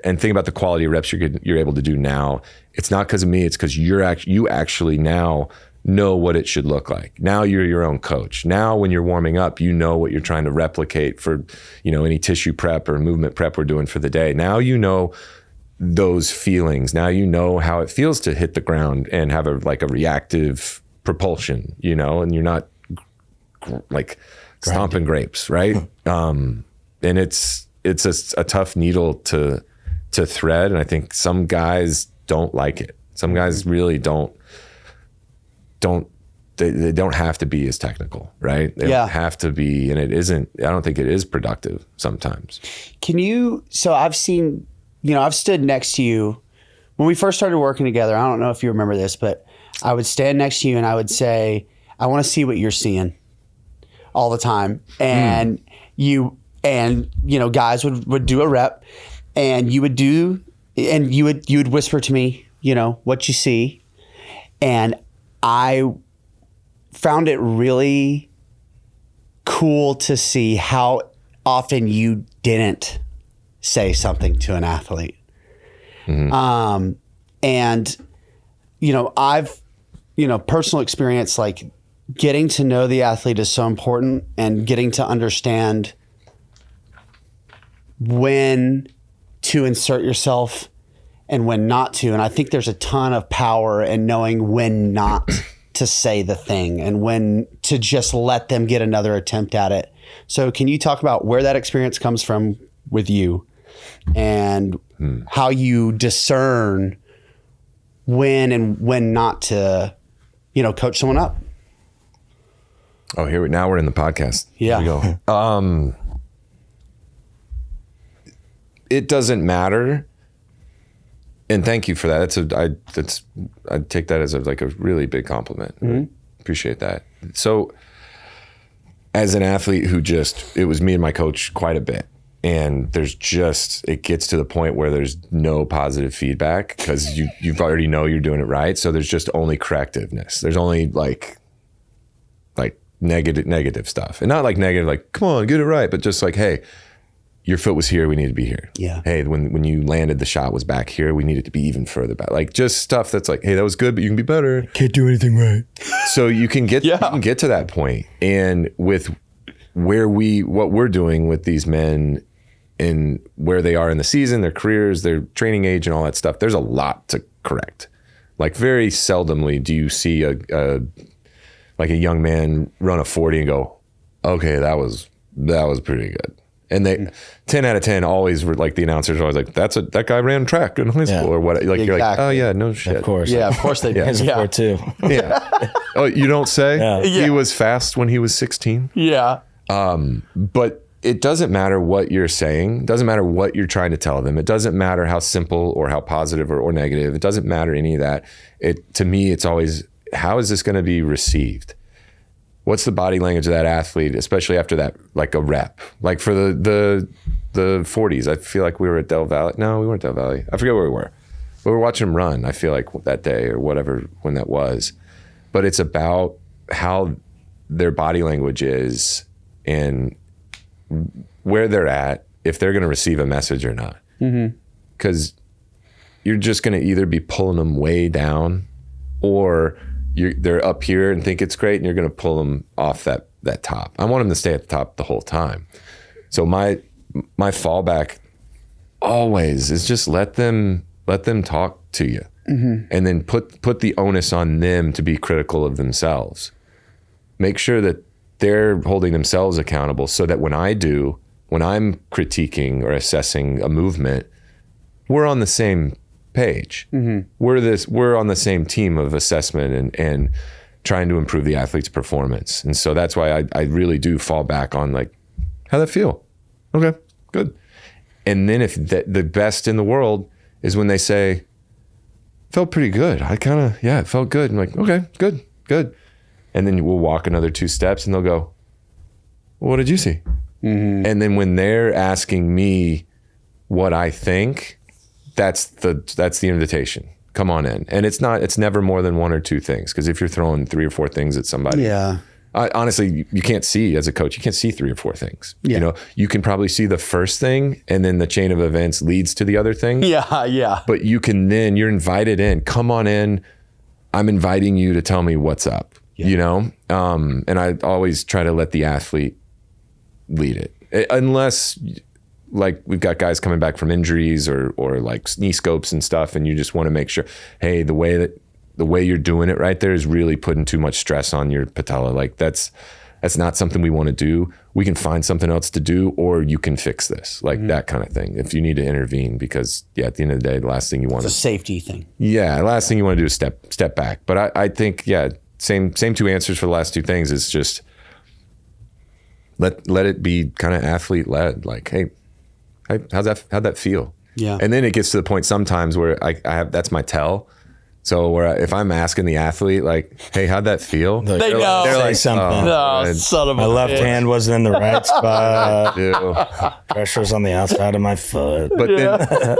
and think about the quality of reps you're able to do now. It's not because of me. It's because you actually now know what it should look like. Now you're your own coach. Now when you're warming up, you know what you're trying to replicate for, any tissue prep or movement prep we're doing for the day. Now you know those feelings. Now you know how it feels to hit the ground and have a reactive propulsion, and you're not like stomping grapes, right? And it's a tough needle to thread, and I think some guys don't like it. Some guys really don't they don't have to be as technical, right? They Yeah. don't have to be, and it isn't, I don't think it is productive sometimes. So I've seen, I've stood next to you when we first started working together. I don't know if you remember this, but I would stand next to you and I would say, I want to see what you're seeing all the time. And guys would do a rep and you would whisper to me, what you see. And I found it really cool to see how often you didn't say something to an athlete. Mm-hmm. I've, personal experience, like getting to know the athlete is so important, and getting to understand when to insert yourself and when not to. And I think there's a ton of power in knowing when not to say the thing and when to just let them get another attempt at it. So can you talk about where that experience comes from with you and how you discern when and when not to, coach someone up? Oh, now we're in the podcast. Yeah. Here we go. It doesn't matter. And thank you for that. I take that as a really big compliment. Mm-hmm. Appreciate that. So as an athlete it was me and my coach quite a bit. And it gets to the point where there's no positive feedback because you've already know you're doing it right. So there's just only correctiveness. There's only like negative stuff, and not like negative, like, come on, get it right. But just like, hey, your foot was here, we need to be here. Yeah. Hey, when you landed, the shot was back here, we needed to be even further back. Like just stuff that's like, hey, that was good, but you can be better. Can't do anything right. So you can get to that point. And with what we're doing with these men and where they are in the season, their careers, their training age and all that stuff, there's a lot to correct. Like very seldomly do you see a young man run a 40 and go, okay, that was pretty good. And they 10 out of 10 always were like, the announcers are always like, that guy ran track in high school or what? Like, exactly. You're like, oh yeah, no shit. Of course. Yeah, of course they did. Yeah. Too. Yeah. Oh, you don't say? Yeah. He was fast when he was 16. Yeah. But it doesn't matter what you're saying. It doesn't matter what you're trying to tell them. It doesn't matter how simple or how positive or negative. It doesn't matter any of that. To me, it's always, how is this going to be received? What's the body language of that athlete, especially after that, like a rep? Like for the 40s, I feel like we were at Del Valle. No, we weren't Del Valle. I forget where we were. But we were watching him run, I feel like, that day or whatever, when that was. But it's about how their body language is and where they're at, if they're going to receive a message or not. Because you're just going to either be pulling them way down, or they're up here and think it's great, and you're going to pull them off that top. I want them to stay at the top the whole time. So my fallback always is just let them talk to you, and then put the onus on them to be critical of themselves. Make sure that they're holding themselves accountable, so that when I'm critiquing or assessing a movement, we're on the same page. We're on the same team of assessment and trying to improve the athlete's performance. And so that's why I really do fall back on like, how'd that feel? Okay, good. And then if the best in the world is when they say, felt pretty good. It felt good. I'm like, okay, good. And then we'll walk another 2 steps and they'll go, well, what did you see? And then when they're asking me what I think, that's the invitation. Come on in. And it's never more than 1 or 2 things. Because if you're throwing 3 or 4 things at somebody, honestly, you can't see, as a coach, you can't see 3 or 4 things. Yeah. You can probably see the first thing, and then the chain of events leads to the other thing. Yeah. But you're invited in. Come on in. I'm inviting you to tell me what's up. And I always try to let the athlete lead it, unless like we've got guys coming back from injuries or like knee scopes and stuff, and you just want to make sure, hey, the way you're doing it right there is really putting too much stress on your patella. Like that's not something we want to do. We can find something else to do, or you can fix this, like that kind of thing. If you need to intervene, because at the end of the day, the last thing you want is a safety thing. Yeah, the last thing you want to do is step back. But I think same two answers for the last two things. Is just let it be kind of athlete led. Like, hey, how'd that feel? Yeah. And then it gets to the point sometimes where I have, that's my tell. So where if I'm asking the athlete, like, hey, how'd that feel? They know. They're like something. No, son of a My left bitch. hand wasn't in the right spot. Yeah. Pressure's on the outside of my foot. But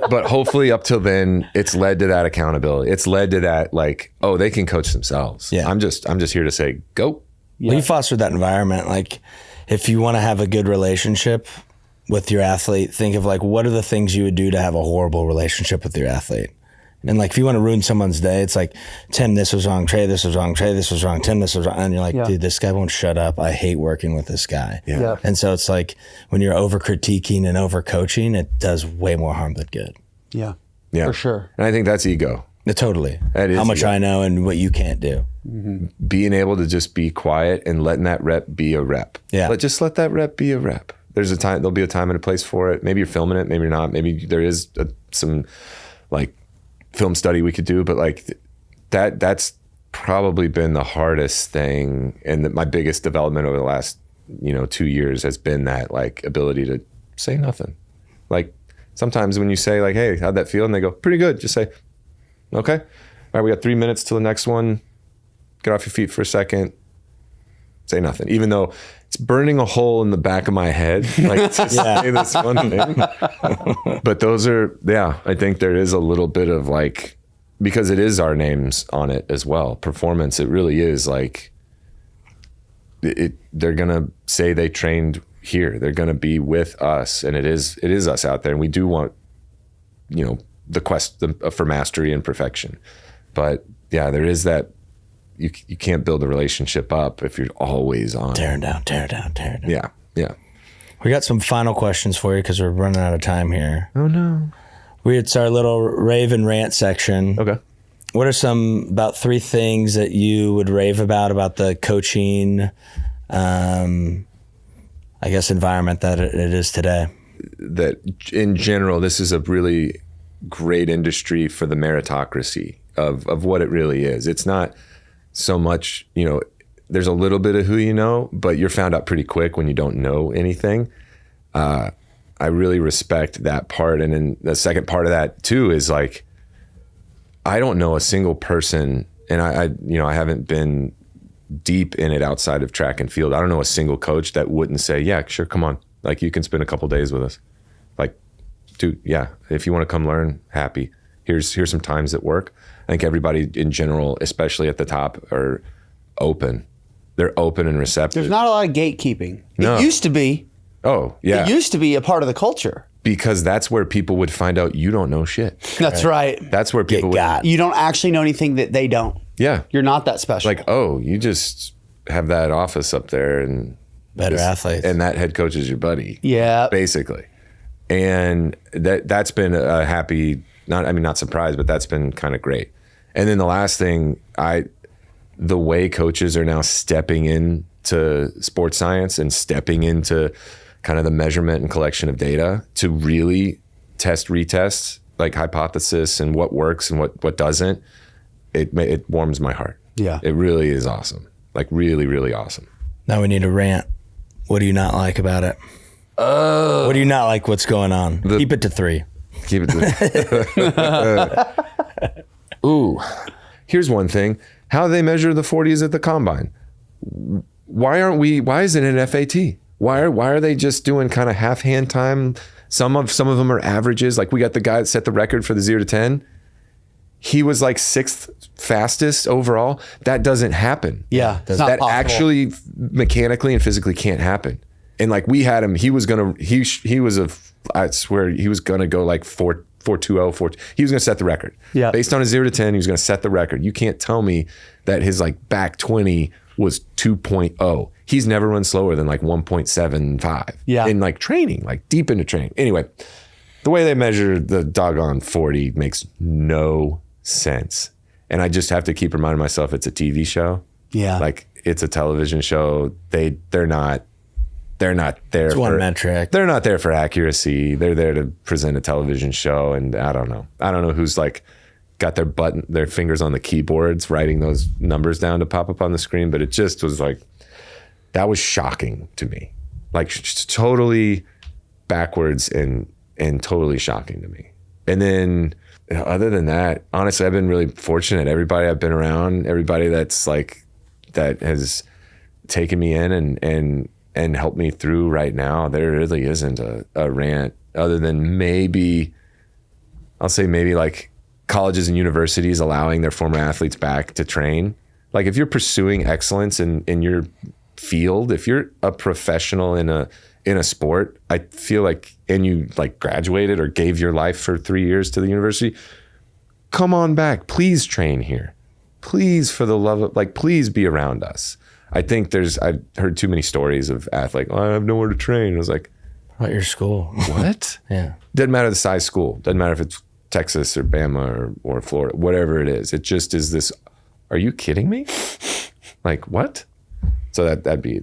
but hopefully up till then, it's led to that accountability. It's led to that, like, oh, they can coach themselves. Yeah. I'm just here to say, go. Well, you foster that environment. Like, if you want to have a good relationship with your athlete, think of like, what are the things you would do to have a horrible relationship with your athlete? And like, if you want to ruin someone's day, it's like, Tim, this was wrong. Trey, this was wrong. Trey, this was wrong. Tim, this was wrong. And you're like, dude, this guy won't shut up. I hate working with this guy. Yeah. And so it's like, when you're over critiquing and over coaching, it does way more harm than good. Yeah. Yeah. For sure. And I think that's ego. Totally. That is how much ego. I know and what you can't do. Being able to just be quiet and letting that rep be a rep. Yeah. Just let that rep be a rep. There'll be a time and a place for it. Maybe you're filming it, maybe you're not. Maybe there is some like film study we could do, but like that's probably been the hardest thing. And my biggest development over the last, 2 years has been that like ability to say nothing. Like sometimes when you say like, hey, how'd that feel? And they go, pretty good. Just say, okay. All right, we got 3 minutes till the next one. Get off your feet for a second. Say nothing. Even though it's burning a hole in the back of my head. Like to say this one thing. But those are, I think there is a little bit of like, because it is our names on it as well. Performance, it really is like, they're going to say they trained here. They're going to be with us. And it is us out there. And we do want, the quest for mastery and perfection. But yeah, there is that. You can't build a relationship up if you're always on. Tear down. Yeah. We got some final questions for you because we're running out of time here. Oh no. It's our little rave and rant section. Okay. What are about 3 things that you would rave about the coaching, I guess, environment that it is today? That in general, this is a really great industry for the meritocracy of what it really is. It's not so much, there's a little bit of who you know, but you're found out pretty quick when you don't know anything. I really respect that part. And then the second part of that too is like, I don't know a single person, and I haven't been deep in it outside of track and field. I don't know a single coach that wouldn't say, yeah, sure, come on. Like you can spend a couple days with us. Like, dude, yeah, if you want to come learn, happy. Here's some times that work. I think everybody in general, especially at the top, are open. They're open and receptive. There's not a lot of gatekeeping. No. It used to be. Oh, yeah. It used to be a part of the culture. Because that's where people would find out you don't know shit. That's right. That's where people would. You don't actually know anything that they don't. Yeah. You're not that special. Like, oh, you just have that office up there and Better athletes. And that head coach is your buddy. Yeah. Basically. And that's been a happy, not surprised, but that's been kind of great. And then the last thing, the way coaches are now stepping into sports science and stepping into kind of the measurement and collection of data to really retest, like hypothesis and what works and what doesn't, it warms my heart. Yeah. It really is awesome. Like really, really awesome. Now we need a rant. What do you not like about it? What do you not like what's going on? Keep it to 3. Keep it to Ooh, here's one thing. How they measure the 40s at the combine. Why isn't it FAT? Why are they just doing kind of half hand time? Some of them are averages. Like we got the guy that set the record for the 0 to 10. He was like 6th fastest overall. That doesn't happen. Yeah. It's not that possible. actually mechanically and physically can't happen. And like we had him, I swear he was gonna go like 4.20, he was gonna set the record. Yeah. Based on a 0 to 10, he was gonna set the record. You can't tell me that his like back 20 was 2.0. He's never run slower than like 1.75. Yeah. In like training, like deep into training. Anyway, the way they measure the doggone 40 makes no sense. And I just have to keep reminding myself it's a TV show. Yeah. Like it's a television show. They're not there It's one metric. They're not there for accuracy. They're there to present a television show. And I don't know who's like got their fingers on the keyboards, writing those numbers down to pop up on the screen. But it just was like, that was shocking to me. Like totally backwards and totally shocking to me. And then other than that, honestly, I've been really fortunate. Everybody I've been around, everybody that's like, that has taken me in and helped me through right now, there really isn't a rant other than maybe, I'll say maybe like colleges and universities allowing their former athletes back to train. Like if you're pursuing excellence in your field, if you're a professional in a sport, I feel like, and you like graduated or gave your life for 3 years to the university, come on back, please train here. Please, for the love of, like, please be around us. I think I've heard too many stories of athletes, I have nowhere to train. I was like, What your school? What? Yeah. Doesn't matter the size school. Doesn't matter if it's Texas or Bama or Florida, whatever it is. It just is this, are you kidding me? Like, what? So that'd be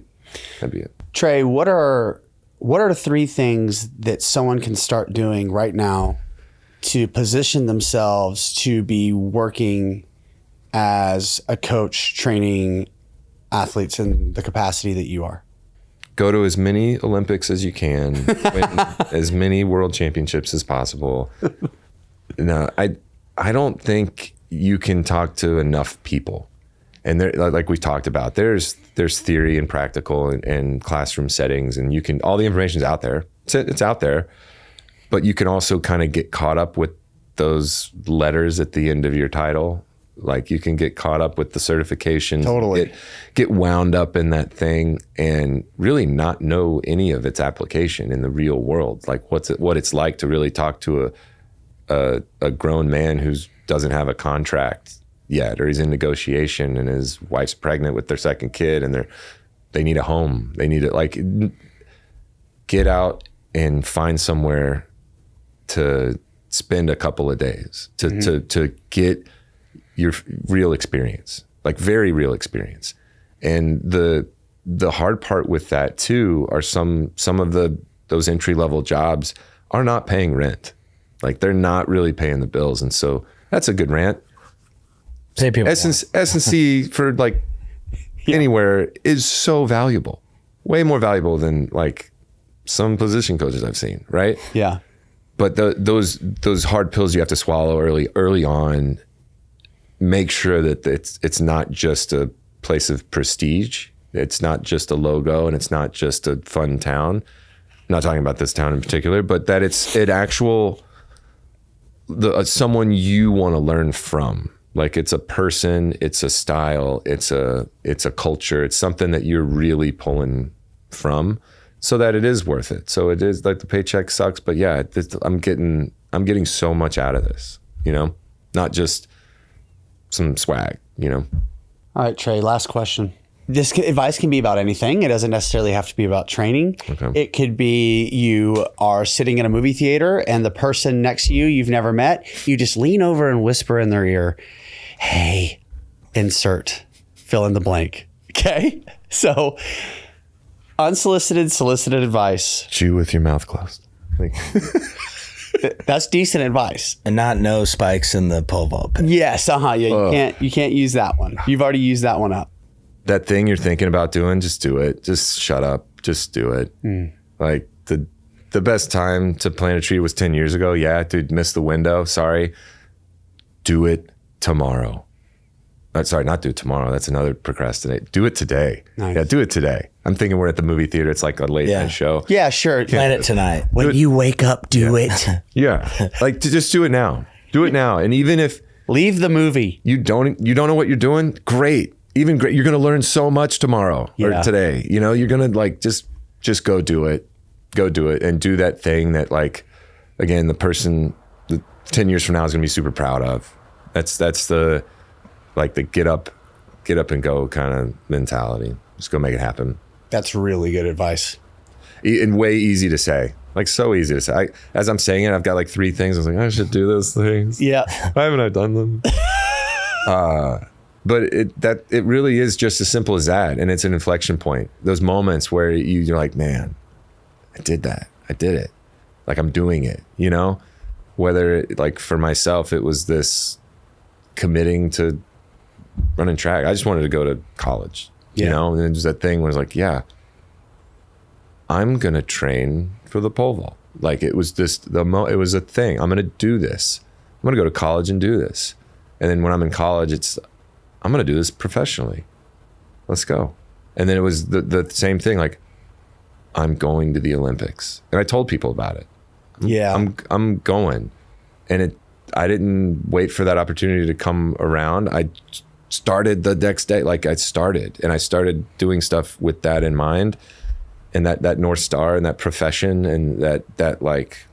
it. Trey, what are the 3 things that someone can start doing right now to position themselves to be working as a coach training athletes in the capacity that you are? Go to as many Olympics as you can, win as many world championships as possible. No, I don't think you can talk to enough people. And there, like we talked about, there's theory and practical and classroom settings, and you can, all the information's out there. It's out there, but you can also kind of get caught up with those letters at the end of your title. Like you can get caught up with the certifications, totally get wound up in that thing and really not know any of its application in the real world. Like what it's like to really talk to a grown man who doesn't have a contract yet, or he's in negotiation and his wife's pregnant with their second kid and they need a home. They need to like get out and find somewhere to spend a couple of days to get your real experience, like very real experience. And the hard part with that too are some of those entry level jobs are not paying rent. Like they're not really paying the bills. And so that's a good rant. Say people S&C for like anywhere is so valuable, way more valuable than like some position coaches I've seen. Right. Yeah. But those hard pills you have to swallow early on. Make sure that it's not just a place of prestige. It's not just a logo, and it's not just a fun town. I'm not talking about this town in particular, but that it's someone you want to learn from. Like it's a person, it's a style, it's a culture. It's something that you're really pulling from, so that it is worth it. So it is like the paycheck sucks, but yeah, I'm getting so much out of this. Not just some swag, All right, Trey, last question. This advice can be about anything. It doesn't necessarily have to be about training. Okay. It could be you are sitting in a movie theater and the person next to you've never met, you just lean over and whisper in their ear, hey, insert, fill in the blank. Okay? So unsolicited, solicited advice. Chew with your mouth closed. Like That's decent advice. And not no spikes in the pole vault pit. Yes, Yeah, you can't use that one. You've already used that one up. that thing you're thinking about doing, just do it. Just shut up. Just do it. Like the best time to plant a tree was 10 years ago. Yeah, dude, missed the window. Sorry. Do it tomorrow. Sorry, not do it tomorrow. That's another procrastinate. Do it today. Nice. Yeah, do it today. I'm thinking we're at the movie theater. It's like a late night show. Yeah, sure. Plan it tonight. When you wake up, do it. Yeah, like to just do it now. Do it now. And even if Leave the movie. you don't know what you're doing, great. Even great. You're gonna learn so much tomorrow or today. You know, you're gonna like just go do it. Go do it and do that thing that, like, again, the person 10 years from now is gonna be super proud of. That's the like the get up and go kind of mentality. Just go make it happen. That's really good advice. And way easy to say. Like, so easy to say. As I'm saying it, I've got like 3 things. I was like, I should do those things. Yeah. Why haven't I done them? But it really is just as simple as that. And it's an inflection point. Those moments where you're like, man, I did that. I did it. Like, I'm doing it, you know? Whether like for myself, it was this committing to running track. I just wanted to go to college, you know, and then just that thing was like, yeah, I'm going to train for the pole vault. Like it was just it was a thing. I'm going to do this. I'm going to go to college and do this. And then when I'm in college, I'm going to do this professionally. Let's go. And then it was the same thing. Like, I'm going to the Olympics, and I told people about it. I'm going, and I didn't wait for that opportunity to come around. I started the next day. Like I started doing stuff with that in mind, and that North Star and that profession and that like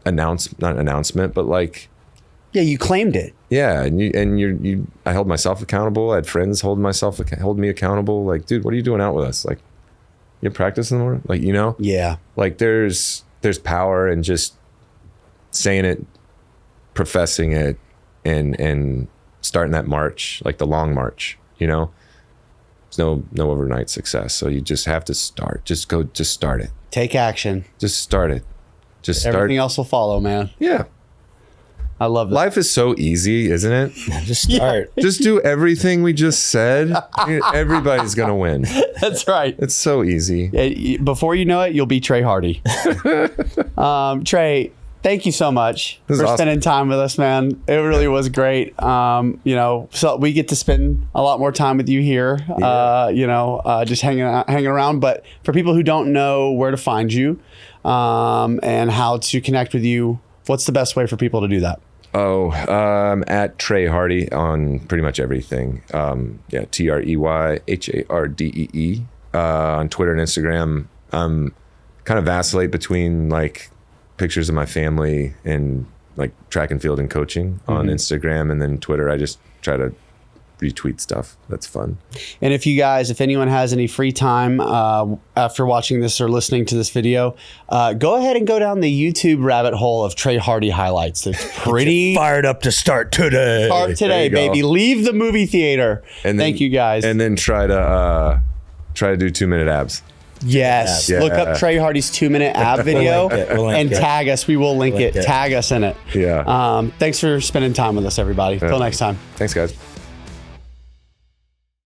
not announcement, but like, yeah, you claimed it. Yeah, and I held myself accountable. I had friends hold me accountable. Like, dude, what are you doing out with us? Like, you practice in the morning? Like, you know? Yeah. Like there's power in just saying it, professing it, and starting that march, like the long march, you know? There's no overnight success. So you just have to start. Just start it. Take action. Just start it. Everything else will follow, man. Yeah. I love it. Life is so easy, isn't it? Just start. Just do everything we just said. Everybody's going to win. That's right. It's so easy. Before you know it, you'll be Trey Hardee. Trey, thank you so much for spending time with us, man. It really was great. You know, so we get to spend a lot more time with you here, you know, just hanging around. But for people who don't know where to find you and how to connect with you, what's the best way for people to do that? At Trey Hardee on pretty much everything. TreyHardee on Twitter and Instagram. Kind of vacillate between like pictures of my family and like track and field and coaching on Instagram, and then Twitter. I just try to retweet stuff. That's fun. And if anyone has any free time after watching this or listening to this video, go ahead and go down the YouTube rabbit hole of Trey Hardee highlights. It's pretty fired up to start today. Start today, baby. Leave the movie theater. And thank you guys. And then try to do 2-minute abs. Yes. Yeah. Look up Trey Hardee's 2-minute ab video and tag us. We will link it. Tag us in it. Yeah. Thanks for spending time with us, everybody. Till next time. Thanks, guys.